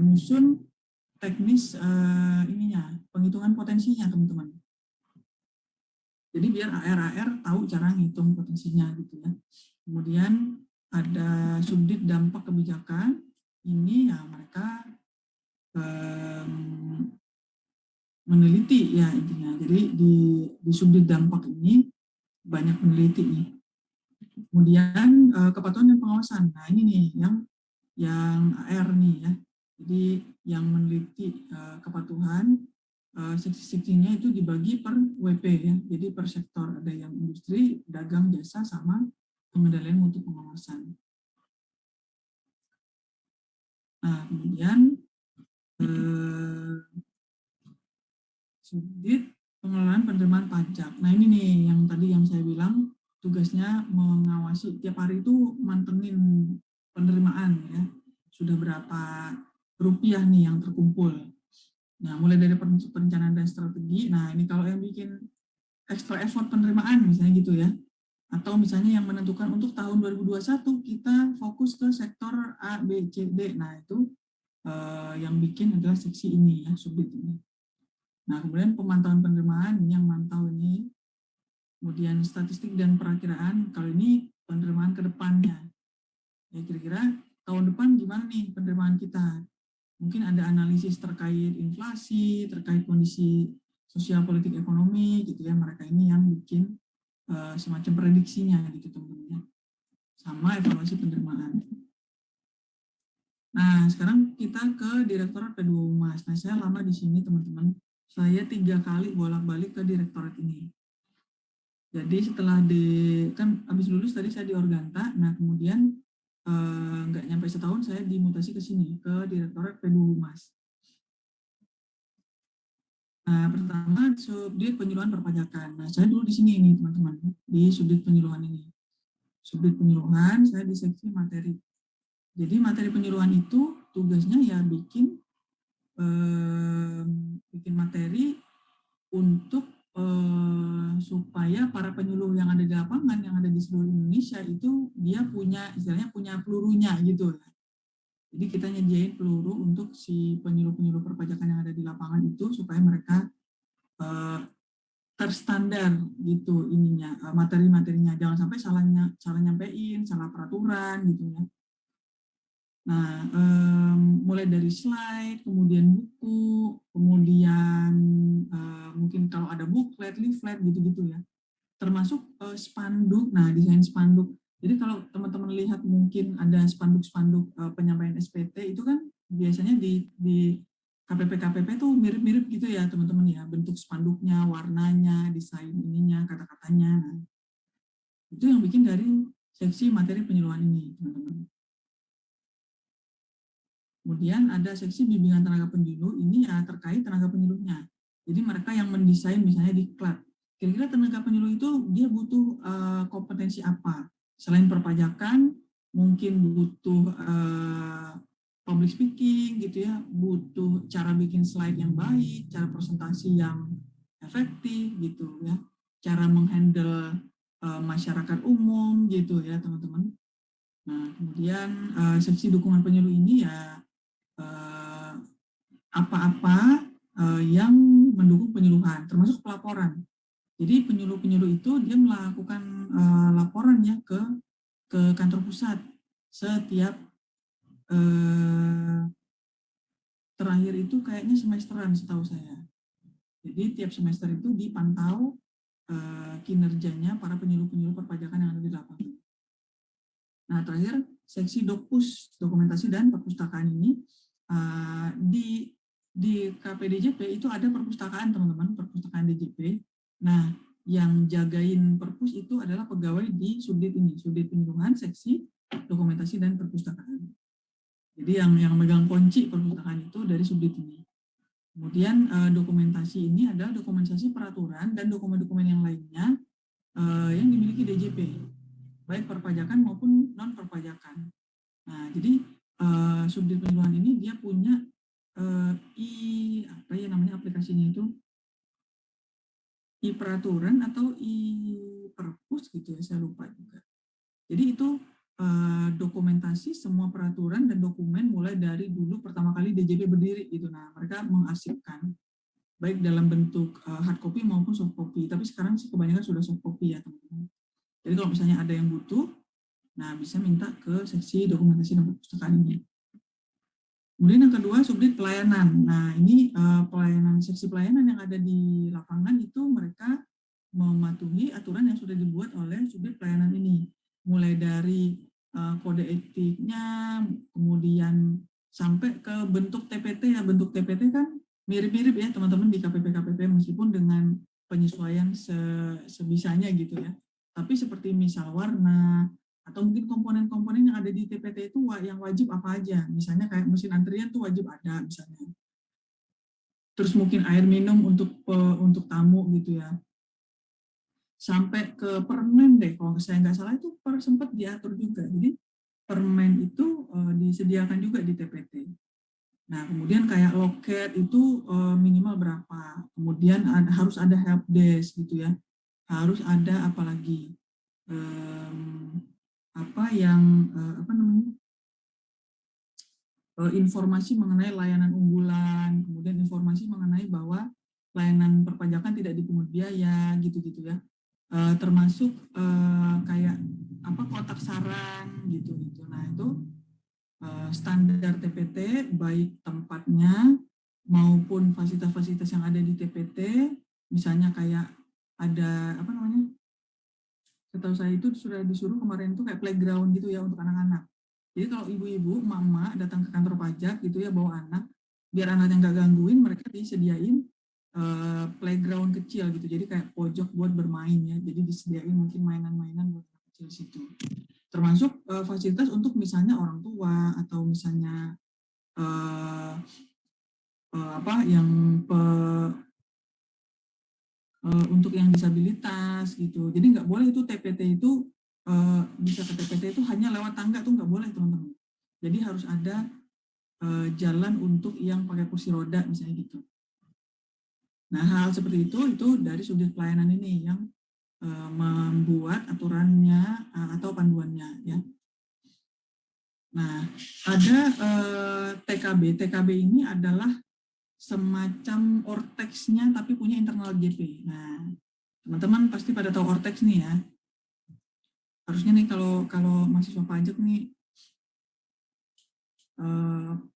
nyusun teknis ininya, penghitungan potensinya teman-teman. Jadi biar AR tahu cara ngitung potensinya gitu ya. Kemudian ada subdit dampak kebijakan, ini ya mereka meneliti ya intinya. Jadi di subdit dampak ini banyak meneliti nih. Kemudian kepatuhan dan pengawasan. Nah ini nih yang AR nih ya. Jadi yang meneliti kepatuhan seksi-seksinya itu dibagi per WP ya. Jadi per sektor ada yang industri, dagang, jasa sama pengendalian mutu pengawasan. Nah kemudian subdit pengelolaan penerimaan pajak. Nah ini nih yang tadi yang saya bilang tugasnya mengawasi tiap hari itu mantengin penerimaan ya. Sudah berapa rupiah nih yang terkumpul. Nah mulai dari perencanaan dan strategi. Nah ini kalau yang bikin extra effort penerimaan misalnya gitu ya. Atau misalnya yang menentukan untuk tahun 2021 kita fokus ke sektor A, B, C, D. Nah itu yang bikin adalah seksi ini ya, subdit ini. Nah, kemudian pemantauan penerimaan ini yang mantau ini. Kemudian statistik dan perakiraan, kalau ini penerimaan ke depannya. Ya kira-kira tahun depan gimana nih penerimaan kita? Mungkin ada analisis terkait inflasi, terkait kondisi sosial politik ekonomi gitu ya. Mereka ini yang bikin semacam prediksinya gitu teman-teman, sama evaluasi penerimaan. Nah, sekarang kita ke Direktorat P2 Humas. Nah, saya lama di sini teman-teman. Saya 3 kali bolak-balik ke direktorat ini. Jadi setelah kan habis lulus tadi saya di Organta, nah kemudian nggak nyampe setahun saya dimutasi ke sini, ke Direktorat P2 Humas. Nah, pertama subdit penyuluhan perpajakan. Nah, saya dulu di sini ini teman-teman, di subdit penyuluhan ini. Subdit penyuluhan, saya di seksi materi. Jadi materi penyuluhan itu tugasnya ya bikin materi untuk supaya para penyuluh yang ada di lapangan, yang ada di seluruh Indonesia itu dia punya, istilahnya punya pelurunya gitu. Jadi kita nyediain peluru untuk si penyuluh-penyuluh perpajakan yang ada di lapangan itu supaya mereka terstandar gitu ininya, materi-materinya, jangan sampai salah nyampein, salah peraturan gitu ya. Nah, mulai dari slide, kemudian buku, kemudian mungkin kalau ada booklet, leaflet gitu-gitu ya. Termasuk spanduk. Nah, desain spanduk. Jadi kalau teman-teman lihat mungkin ada spanduk-spanduk penyampaian SPT itu kan biasanya di KPP-KPP tuh mirip-mirip gitu ya teman-teman ya, bentuk spanduknya, warnanya, desain ininya, kata-katanya. Nah, itu yang bikin dari seksi materi penyuluhan ini teman-teman. Kemudian ada seksi bimbingan tenaga penyuluh, ini ya terkait tenaga penyuluhnya. Jadi mereka yang mendesain misalnya di diklat. Kira-kira tenaga penyuluh itu dia butuh kompetensi apa? Selain perpajakan, mungkin butuh public speaking gitu ya, butuh cara bikin slide yang baik, cara presentasi yang efektif gitu ya, cara menghandle masyarakat umum gitu ya teman-teman. Nah kemudian seksi dukungan penyuluh ini ya apa-apa yang mendukung penyuluhan, termasuk pelaporan. Jadi penyuluh-penyuluh itu dia melakukan laporan ya ke kantor pusat setiap terakhir itu kayaknya semesteran setahu saya. Jadi tiap semester itu dipantau kinerjanya para penyuluh-penyuluh perpajakan yang ada di lapangan. Nah terakhir seksi dokpus, dokumentasi dan perpustakaan ini di KPDJP itu ada perpustakaan teman-teman, perpustakaan DJP. Nah, yang jagain perpus itu adalah pegawai di subdit ini, subdit penyuluhan, seksi dokumentasi dan perpustakaan. Jadi yang megang kunci perpustakaan itu dari subdit ini. Kemudian dokumentasi ini adalah dokumentasi peraturan dan dokumen-dokumen yang lainnya yang dimiliki DJP, baik perpajakan maupun non perpajakan. Nah, jadi subdit penyuluhan ini dia punya apa ya namanya aplikasinya itu, peraturan atau perpus gitu ya, saya lupa juga. Jadi itu dokumentasi semua peraturan dan dokumen mulai dari dulu pertama kali DJP berdiri gitu. Nah, mereka mengarsipkan baik dalam bentuk hard copy maupun soft copy. Tapi sekarang sih kebanyakan sudah soft copy ya teman-teman. Jadi kalau misalnya ada yang butuh, nah bisa minta ke seksi dokumentasi dan perpustakaan ini. Kemudian yang kedua, subdit pelayanan. Nah, ini pelayanan, seksi pelayanan yang ada di lapangan itu mereka mematuhi aturan yang sudah dibuat oleh subdit pelayanan ini. Mulai dari kode etiknya, kemudian sampai ke bentuk TPT ya. Bentuk TPT kan mirip-mirip ya teman-teman di KPP-KPP meskipun dengan penyesuaian sebisanya gitu ya. Tapi seperti misal warna, atau mungkin komponen-komponen yang ada di TPT itu yang wajib apa aja, misalnya kayak mesin antrian tuh wajib ada misalnya, terus mungkin air minum untuk tamu gitu ya, sampai ke permen deh kalau saya nggak salah itu sempat diatur juga, jadi permen itu disediakan juga di TPT. Nah kemudian kayak loket itu minimal berapa, kemudian harus ada help desk gitu ya, harus ada apalagi apa namanya, informasi mengenai layanan unggulan, kemudian informasi mengenai bahwa layanan perpajakan tidak dipungut biaya, gitu-gitu ya. Termasuk kayak apa kotak saran, gitu-gitu. Nah itu standar TPT, baik tempatnya maupun fasilitas-fasilitas yang ada di TPT, misalnya kayak ada apa namanya Setahu saya itu sudah disuruh kemarin itu kayak playground gitu ya untuk anak-anak. Jadi kalau ibu-ibu, emak-emak datang ke kantor pajak gitu ya bawa anak, biar anaknya nggak gangguin, mereka disediain playground kecil gitu. Jadi kayak pojok buat bermain ya. Jadi disediain mungkin mainan-mainan buat anak kecil situ. Termasuk fasilitas untuk misalnya orang tua atau misalnya apa yang untuk yang disabilitas gitu. Jadi nggak boleh itu TPT itu bisa ke TPT itu hanya lewat tangga tuh nggak boleh teman-teman. Jadi harus ada jalan untuk yang pakai kursi roda misalnya gitu. Nah hal seperti itu dari sudut pelayanan ini yang membuat aturannya atau panduannya ya. Nah ada TKB. TKB ini adalah semacam Ortex-nya tapi punya internal GP. Nah teman-teman pasti pada tahu Ortex nih ya. Harusnya nih kalau mahasiswa pajak nih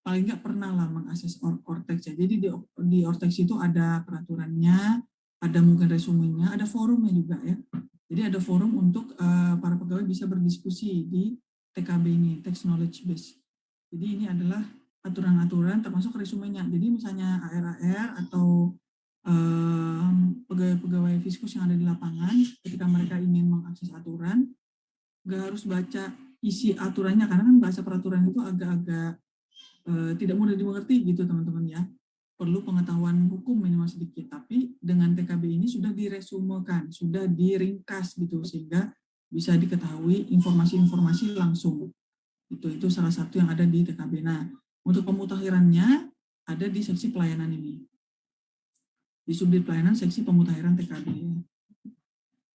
paling nggak pernah lah mengakses Ortex ya. Jadi di Ortex itu ada peraturannya, ada mungkin resumenya, ada forumnya juga ya. Jadi ada forum untuk para pegawai bisa berdiskusi di TKB ini, Tax Knowledge Base. Jadi ini adalah aturan-aturan termasuk resumenya. Jadi misalnya AR atau pegawai-pegawai Fiskus yang ada di lapangan, ketika mereka ingin mengakses aturan, nggak harus baca isi aturannya karena kan bahasa peraturan itu agak-agak tidak mudah dimengerti gitu teman-teman ya. Perlu pengetahuan hukum minimal sedikit, tapi dengan TKB ini sudah diresumekan, sudah diringkas gitu sehingga bisa diketahui informasi-informasi langsung. Itu salah satu yang ada di TKB. Nah, untuk pemutakhirannya ada di seksi pelayanan ini. Di subdit pelayanan seksi pemutakhiran TKB.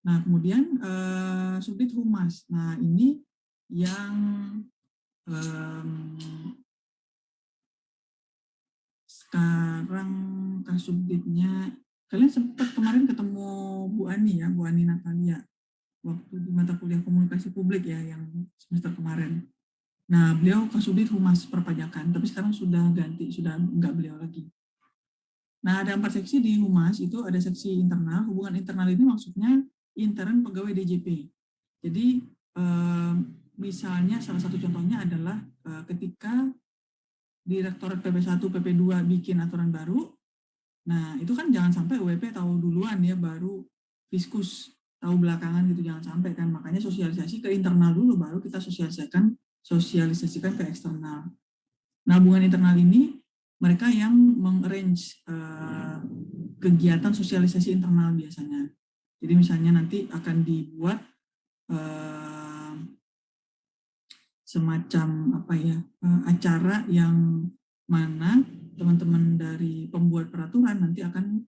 Nah, kemudian subdit humas. Nah, ini yang sekarang kasubditnya, kalian sempat kemarin ketemu Bu Ani ya, Bu Ani Natalia, waktu di mata kuliah komunikasi publik ya, yang semester kemarin. Nah, beliau kasubdit humas perpajakan, tapi sekarang sudah ganti, sudah enggak beliau lagi. Nah, ada 4 seksi di humas, itu ada seksi internal. Hubungan internal ini maksudnya intern pegawai DJP. Jadi, misalnya salah satu contohnya adalah ketika Direktorat PP1, PP2 bikin aturan baru, nah itu kan jangan sampai UWP tahu duluan ya, baru Fiskus tahu belakangan gitu, jangan sampai kan. Makanya sosialisasi ke internal dulu, baru kita sosialisasikan ke eksternal. Nah, hubungan internal ini mereka yang mengarrange kegiatan sosialisasi internal biasanya. Jadi misalnya nanti akan dibuat semacam apa ya, acara yang mana teman-teman dari pembuat peraturan nanti akan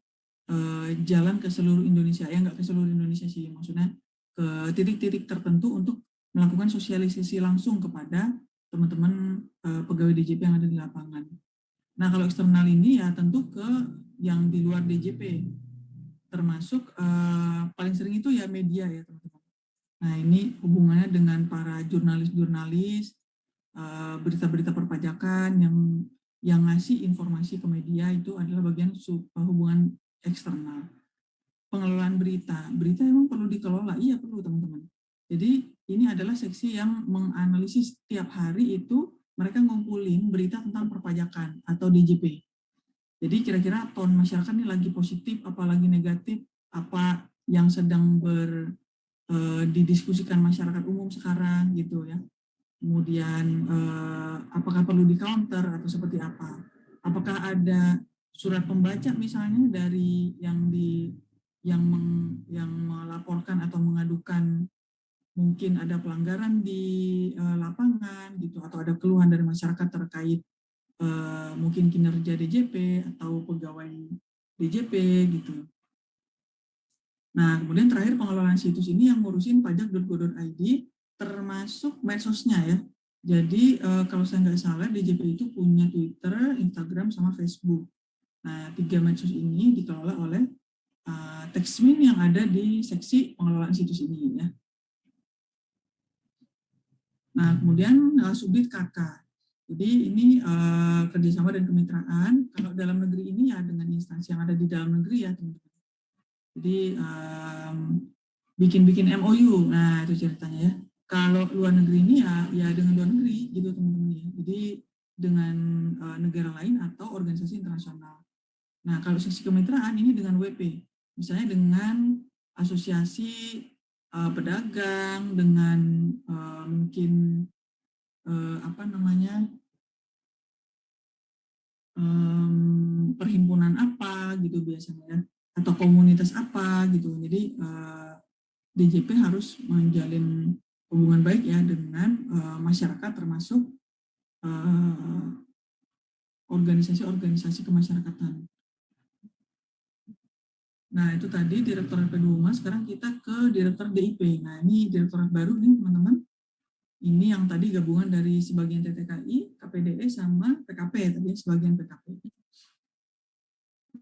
jalan ke seluruh Indonesia, ya nggak ke seluruh Indonesia sih, maksudnya ke titik-titik tertentu untuk melakukan sosialisasi langsung kepada teman-teman pegawai DJP yang ada di lapangan. Nah, kalau eksternal ini ya tentu ke yang di luar DJP, termasuk paling sering itu ya media ya teman-teman. Nah, ini hubungannya dengan para jurnalis-jurnalis, berita-berita perpajakan yang ngasih informasi ke media, itu adalah bagian hubungan eksternal. Pengelolaan berita memang perlu dikelola, iya perlu teman-teman. Jadi ini adalah seksi yang menganalisis setiap hari itu mereka ngumpulin berita tentang perpajakan atau DJP. Jadi kira-kira tone masyarakat ini lagi positif, apa lagi negatif, apa yang sedang didiskusikan masyarakat umum sekarang gitu ya. Kemudian apakah perlu di counter atau seperti apa? Apakah ada surat pembaca misalnya dari yang melaporkan atau mengadukan mungkin ada pelanggaran di lapangan gitu, atau ada keluhan dari masyarakat terkait mungkin kinerja DJP atau pegawai DJP gitu. Nah, kemudian terakhir pengelolaan situs ini yang ngurusin pajak.go.id termasuk medsosnya ya. Jadi kalau saya nggak salah DJP itu punya Twitter, Instagram, sama Facebook. Nah, 3 medsos ini dikelola oleh Taxmin yang ada di seksi pengelolaan situs ini ya. Nah, kemudian subdit KK. Jadi ini kerjasama dan kemitraan. Kalau dalam negeri ini ya dengan instansi yang ada di dalam negeri ya teman-teman. Jadi bikin-bikin MOU. Nah, itu ceritanya ya. Kalau luar negeri ini ya dengan luar negeri gitu teman-teman ya. Jadi dengan negara lain atau organisasi internasional. Nah, kalau seksi kemitraan ini dengan WP. Misalnya dengan asosiasi pedagang, dengan mungkin apa namanya, perhimpunan apa gitu biasanya ya, atau komunitas apa gitu. Jadi DJP harus menjalin hubungan baik ya dengan masyarakat, termasuk organisasi-organisasi kemasyarakatan. Nah, itu tadi Direktorat P2 sekarang kita ke Direktorat DIP. Nah, ini direktorat baru nih, teman-teman. Ini yang tadi gabungan dari sebagian TTKI, KPDE, sama PKP, tadi sebagian PKP.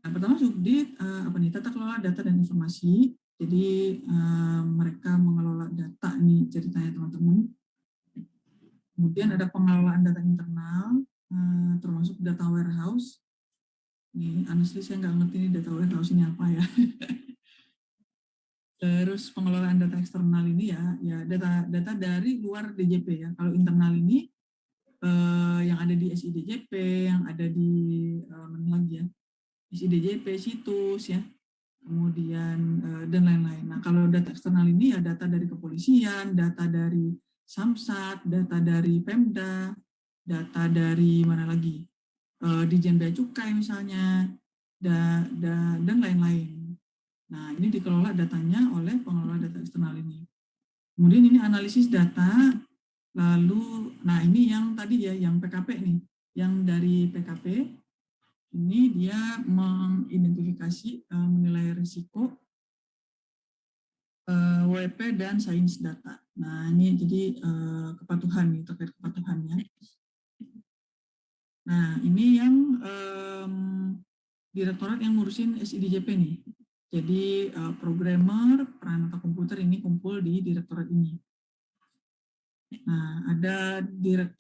Nah, pertama Subdit, apa nih, tata kelola data dan informasi. Jadi, mereka mengelola data nih ceritanya, teman-teman. Kemudian ada pengelolaan data internal, termasuk data warehouse. Nih, honestly saya nggak ngerti nih data warehouse ini apa ya. Terus pengelolaan data eksternal ini ya data dari luar DJP ya. Kalau internal ini yang ada di SIDJP, yang ada di mana lagi ya, SIDJP, situs ya, kemudian dan lain-lain. Nah, kalau data eksternal ini ya data dari kepolisian, data dari Samsat, data dari Pemda, data dari mana lagi, Ditjen Bea Cukai misalnya, dan lain-lain. Nah, ini dikelola datanya oleh pengelola data eksternal ini. Kemudian ini analisis data, lalu, nah ini yang tadi ya, yang PKP nih, yang dari PKP, ini dia mengidentifikasi, menilai risiko WP dan sains data. Nah ini jadi kepatuhan nih, terkait kepatuhannya. Nah ini yang direktorat yang ngurusin SIDJP nih. Jadi programmer, peranata komputer ini kumpul di direktorat ini. Nah, ada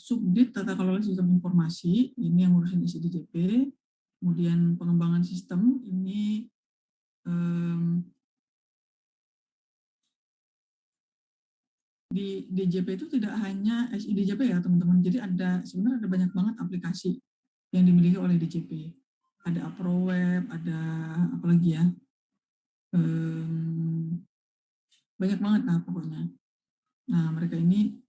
Subdit Tata Kelola Sistem Informasi, ini yang ngurusin SIDJP. Kemudian pengembangan sistem, ini di DJP itu tidak hanya SIDJP ya teman-teman. Jadi sebenarnya ada banyak banget aplikasi yang dimiliki oleh DJP. Ada AproWeb, ada apa lagi ya, banyak banget lah pokoknya. Nah, mereka ini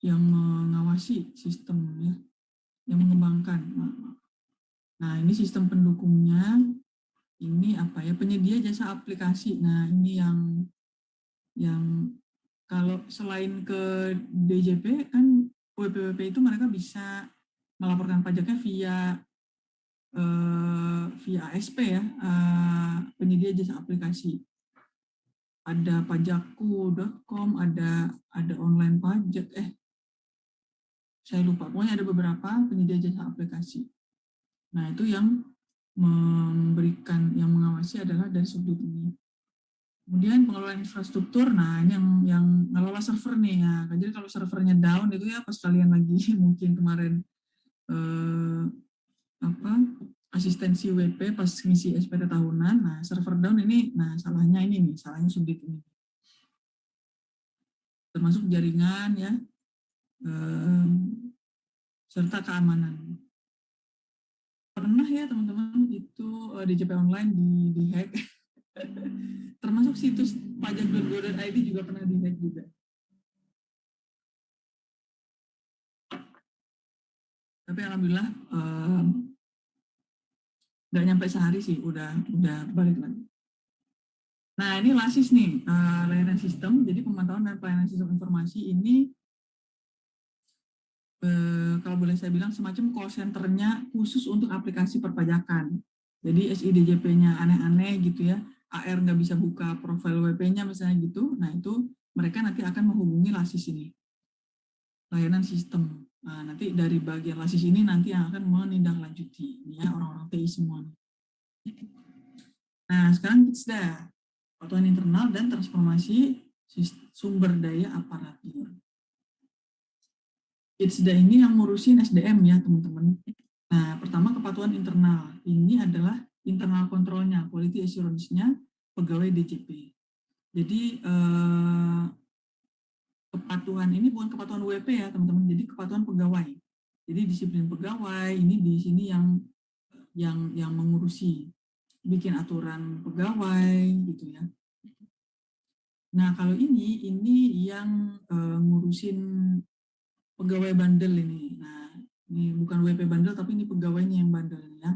yang mengawasi sistem ya, yang mengembangkan. Nah, ini sistem pendukungnya, ini apa ya, penyedia jasa aplikasi. Nah, ini yang kalau selain ke DJP kan WPWP itu mereka bisa melaporkan pajaknya via ASP ya, penyedia jasa aplikasi. Ada pajakku.com, ada online pajak, saya lupa, pokoknya ada beberapa penyedia jasa aplikasi. Nah, itu yang yang mengawasi adalah dari Subdit ini. Kemudian pengelolaan infrastruktur, nah ini yang ngelola server nih ya. Jadi kalau servernya down itu ya pas kalian lagi mungkin kemarin asistensi WP pas ngisi SPT tahunan, nah server down ini, nah salahnya Subdit ini. Termasuk jaringan ya, serta keamanan. Pernah ya teman-teman itu DJP online di-hack. Termasuk situs pajak.go.id juga pernah di-hack juga. Tapi alhamdulillah nggak nyampe sehari sih, udah balik lagi. Nah, ini LASIS nih, layanan sistem. Jadi pemantauan dan pelayanan sistem informasi ini, kalau boleh saya bilang, semacam call center-nya khusus untuk aplikasi perpajakan. Jadi SIDJP-nya aneh-aneh gitu ya, AR nggak bisa buka profil WP-nya misalnya gitu, nah itu mereka nanti akan menghubungi LASIS ini, layanan sistem. Nah, nanti dari bagian LASIS ini nanti yang akan menindaklanjuti, ya orang-orang TI semua. Nah, sekarang kita kepatuhan internal dan transformasi sumber daya aparatur. ITSDA ini yang ngurusin SDM ya teman-teman. Nah, pertama kepatuhan internal. Ini adalah internal kontrolnya, quality assurance-nya pegawai DJP. Jadi kepatuhan ini bukan kepatuhan WP ya teman-teman, jadi kepatuhan pegawai. Jadi disiplin pegawai ini di sini yang mengurusi bikin aturan pegawai gitu ya. Nah kalau ini yang ngurusin pegawai bandel ini. Nah ini bukan WP bandel tapi ini pegawainya yang bandel ya.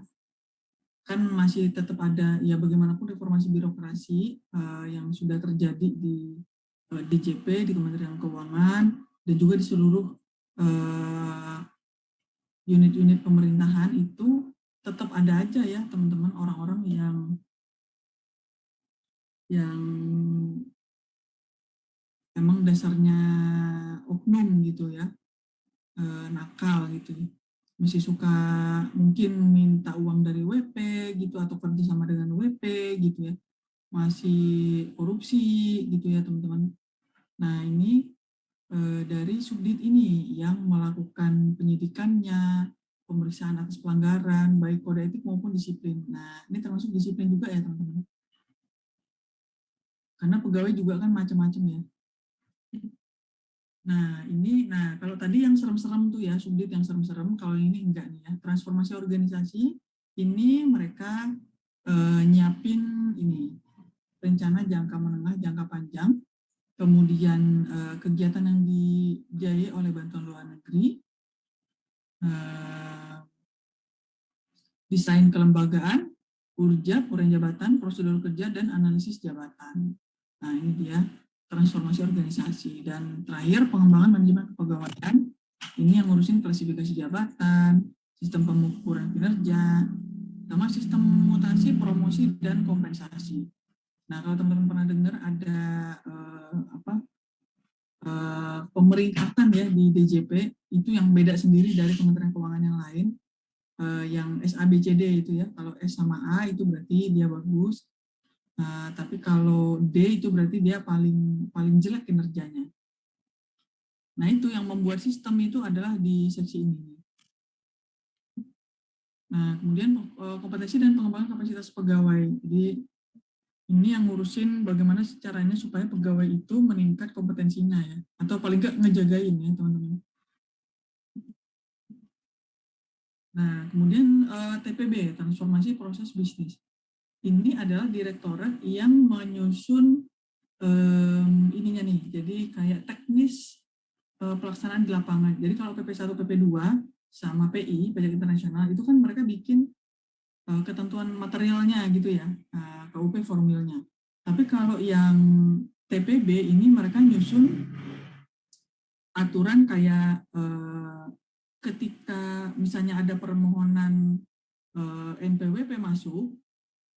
Kan masih tetap ada ya bagaimanapun reformasi birokrasi yang sudah terjadi di DJP, di Kementerian Keuangan, dan juga di seluruh unit-unit pemerintahan itu tetap ada aja ya teman-teman orang-orang yang emang dasarnya oknum gitu ya, nakal gitu, masih suka mungkin minta uang dari WP gitu atau kerja sama dengan WP gitu ya, masih korupsi gitu ya teman-teman. Nah ini dari Subdit ini yang melakukan penyidikannya, pemeriksaan atas pelanggaran, baik kode etik maupun disiplin. Nah, ini termasuk disiplin juga ya teman-teman. Karena pegawai juga kan macam-macam ya. Nah kalau tadi yang serem-serem tuh ya, Subdit yang serem-serem, kalau ini enggak nih ya. Transformasi organisasi, ini mereka nyiapin ini, rencana jangka menengah, jangka panjang, kemudian kegiatan yang dibiayai oleh bantuan luar negeri, desain kelembagaan, urjab, uraian jabatan, prosedur kerja, dan analisis jabatan. Nah, ini dia transformasi organisasi. Dan terakhir, pengembangan manajemen kepegawaian. Ini yang ngurusin klasifikasi jabatan, sistem pengukuran kinerja, sama sistem mutasi, promosi, dan kompensasi. Nah, kalau teman-teman pernah dengar ada pemeringkatan ya di DJP, itu yang beda sendiri dari Kementerian Keuangan yang lain. Yang SABCD itu ya, kalau S sama A itu berarti dia bagus, tapi kalau D itu berarti dia paling jelek kinerjanya. Nah itu yang membuat sistem itu adalah di seksi ini. Nah kemudian kompetensi dan pengembangan kapasitas pegawai. Jadi ini yang ngurusin bagaimana caranya supaya pegawai itu meningkat kompetensinya ya, atau paling nggak ngejagain ya teman-teman. Nah kemudian TPB, transformasi proses bisnis. Ini adalah direktorat yang menyusun ininya nih, jadi kayak teknis pelaksanaan di lapangan. Jadi kalau PP1, PP2 sama PI, pajak internasional, itu kan mereka bikin ketentuan materialnya gitu ya, KUP formilnya. Tapi kalau yang TPB ini mereka nyusun aturan kayak ketika misalnya ada permohonan NPWP masuk,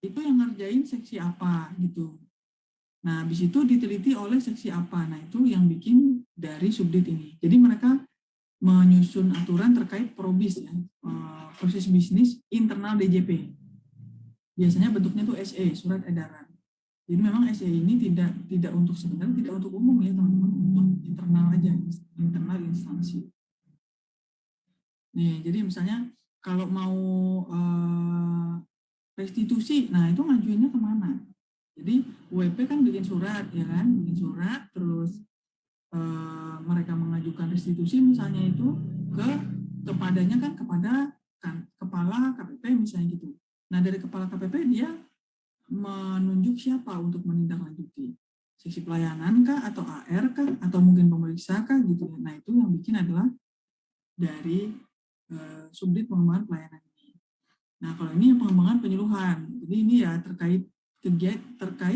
itu yang ngerjain seksi apa gitu. Nah, habis itu diteliti oleh seksi apa. Nah, itu yang bikin dari Subdit ini. Jadi mereka menyusun aturan terkait probis ya, proses bisnis internal DJP. Biasanya bentuknya tuh SE, surat edaran. Jadi memang SE ini tidak untuk sebenarnya tidak untuk umum ya teman-teman, untuk internal aja, internal instansi. Nih, jadi misalnya kalau mau restitusi, nah itu ngajuinnya kemana? Jadi WP kan bikin surat ya kan, bikin surat terus mereka mengajukan restitusi misalnya itu kepadanya kan kepada kepala KPP misalnya gitu. Nah dari kepala KPP dia menunjuk siapa untuk menindaklanjuti, seksi pelayanan kah atau AR kah atau mungkin pemeriksa kah gitu ya. Nah itu yang bikin adalah dari Subdit pengembangan pelayanan ini. Nah kalau ini pengembangan penyuluhan, jadi ini ya terkait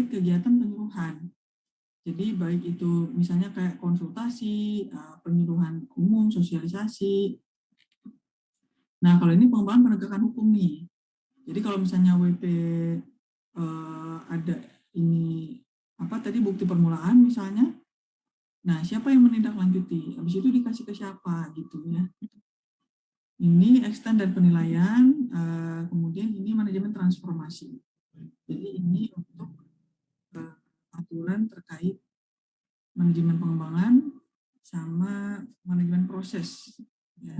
kegiatan penyuluhan. Jadi baik itu misalnya kayak konsultasi, penyuluhan umum, sosialisasi. Nah kalau ini pengembangan penegakan hukum nih. Jadi kalau misalnya WP ada ini apa tadi bukti permulaan misalnya, nah siapa yang menindaklanjuti? Habis itu dikasih ke siapa gitu ya. Ini extend dan penilaian, kemudian ini manajemen transformasi. Jadi ini untuk aturan terkait manajemen pengembangan sama manajemen proses ya.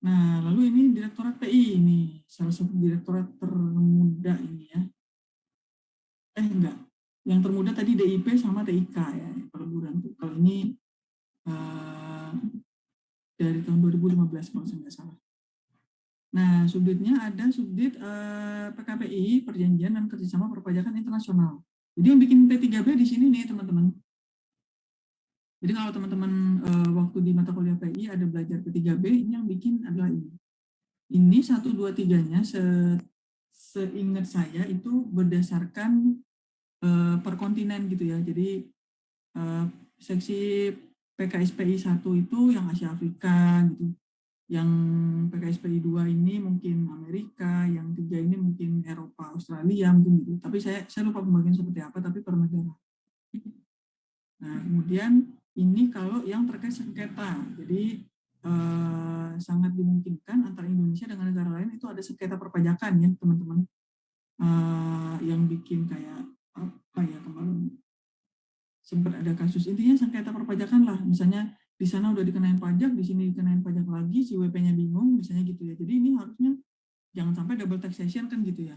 Nah, lalu ini Direktorat PI ini salah satu direktorat termuda ini ya. Enggak. Yang termuda tadi DIP sama TIK ya, perburuan tuh. Kalau ini dari tahun 2015 kalau saya nggak salah. Nah, subditnya ada subdit PKPI, Perjanjian dan Kerjasama Perpajakan Internasional. Jadi yang bikin P3B di sini nih, teman-teman. Jadi kalau teman-teman waktu di mata kuliah PI ada belajar P3B, ini yang bikin adalah ini. Ini 1, 2, 3-nya seingat saya itu berdasarkan per kontinen gitu ya. Jadi seksi PKSPI 1 itu yang Asia Afrika gitu. Yang PKSPI 2 ini mungkin Amerika, yang 3 ini mungkin Eropa, Australia mungkin gitu. Tapi saya lupa pembagian seperti apa, tapi per negara. Nah, kemudian ini kalau yang terkait sengketa. Jadi sangat dimungkinkan antara Indonesia dengan negara lain itu ada sengketa perpajakan ya, teman-teman. Yang bikin kayak apa ya, kemarin sempat ada kasus, intinya sengketa perpajakan lah, misalnya di sana udah dikenain pajak, di sini dikenain pajak lagi, si WP-nya bingung, misalnya gitu ya. Jadi ini harusnya jangan sampai double taxation kan gitu ya.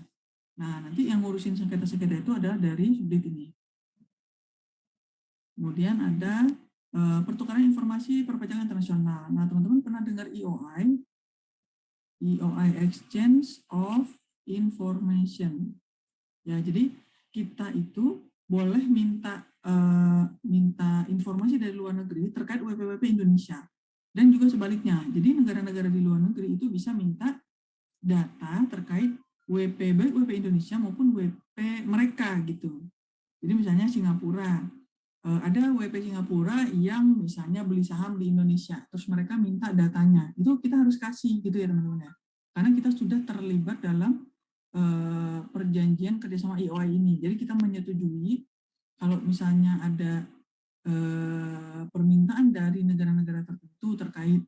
Nah, nanti yang ngurusin sengketa-sengketa itu adalah dari subdit ini. Kemudian ada pertukaran informasi perpajakan internasional. Nah, teman-teman pernah dengar EOI? EOI, Exchange of Information. Ya, jadi kita itu boleh minta informasi dari luar negeri terkait WP-WP Indonesia. Dan juga sebaliknya. Jadi negara-negara di luar negeri itu bisa minta data terkait WP, baik WP Indonesia maupun WP mereka gitu. Jadi misalnya Singapura, ada WP Singapura yang misalnya beli saham di Indonesia, terus mereka minta datanya. Itu kita harus kasih gitu ya teman-teman ya. Karena kita sudah terlibat dalam perjanjian kerjasama EOI ini. Jadi kita menyetujui kalau misalnya ada permintaan dari negara-negara tertentu terkait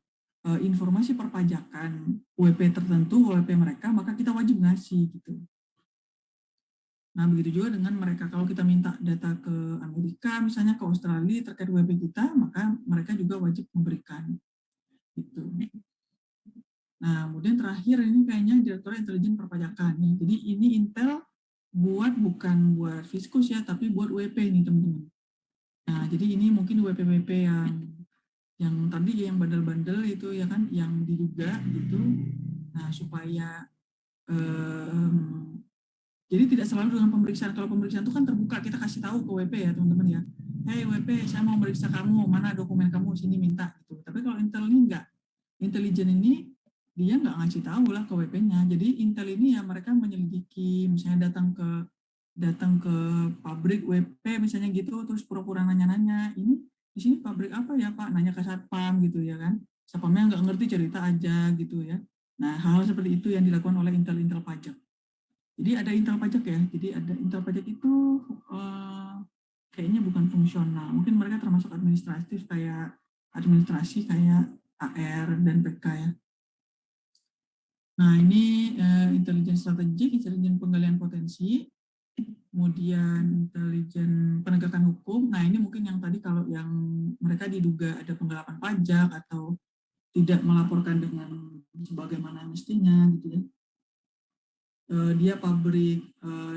informasi perpajakan WP tertentu, WP mereka, maka kita wajib ngasih gitu. Nah, begitu juga dengan mereka. Kalau kita minta data ke Amerika, misalnya ke Australia terkait WP kita, maka mereka juga wajib memberikan. Gitu. Nah, kemudian terakhir ini kayaknya Direktorat Intelijen Perpajakan. Nih. Jadi ini Intel bukan buat Fiskus ya, tapi buat WP nih teman-teman. Nah, jadi ini mungkin WP-WP yang tadi yang bandel-bandel itu ya kan, yang diduga gitu. Nah, supaya jadi tidak selalu dengan pemeriksaan. Kalau pemeriksaan itu kan terbuka, kita kasih tahu ke WP ya teman-teman ya. Hey WP, saya mau meriksa kamu, mana dokumen kamu, sini minta gitu. Tapi kalau Intel ini enggak. Intelijen ini dia nggak ngasih tahu lah ke WP-nya. Jadi Intel ini ya mereka menyelidiki, misalnya datang ke pabrik WP misalnya gitu, terus pura-pura nanya-nanya, ini di sini pabrik apa ya Pak? Nanya ke satpam gitu ya kan. Satpamnya nggak ngerti, cerita aja gitu ya. Nah, hal seperti itu yang dilakukan oleh Intel pajak. Jadi ada Intel pajak ya. Jadi ada Intel pajak itu kayaknya bukan fungsional. Mungkin mereka termasuk administratif kayak administrasi kayak AR dan PK ya. Nah, ini intelijen strategik, intelijen penggalian potensi, kemudian intelijen penegakan hukum. Nah, ini mungkin yang tadi kalau yang mereka diduga ada penggelapan pajak atau tidak melaporkan dengan sebagaimana mestinya gitu ya. Dia pabrik,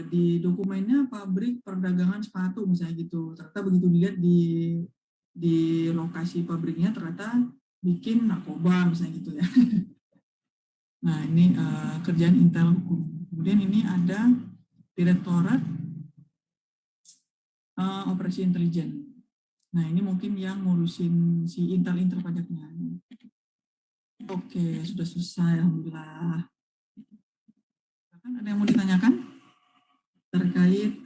di dokumennya pabrik perdagangan sepatu misalnya gitu. Ternyata begitu dilihat di lokasi pabriknya ternyata bikin narkoba misalnya gitu ya. Nah, ini kerjaan Intel Hukum. Kemudian ini ada Direktorat Operasi Intelijen. Nah, ini mungkin yang ngurusin si Intel pajaknya. Oke, sudah selesai. Alhamdulillah. Ada yang mau ditanyakan terkait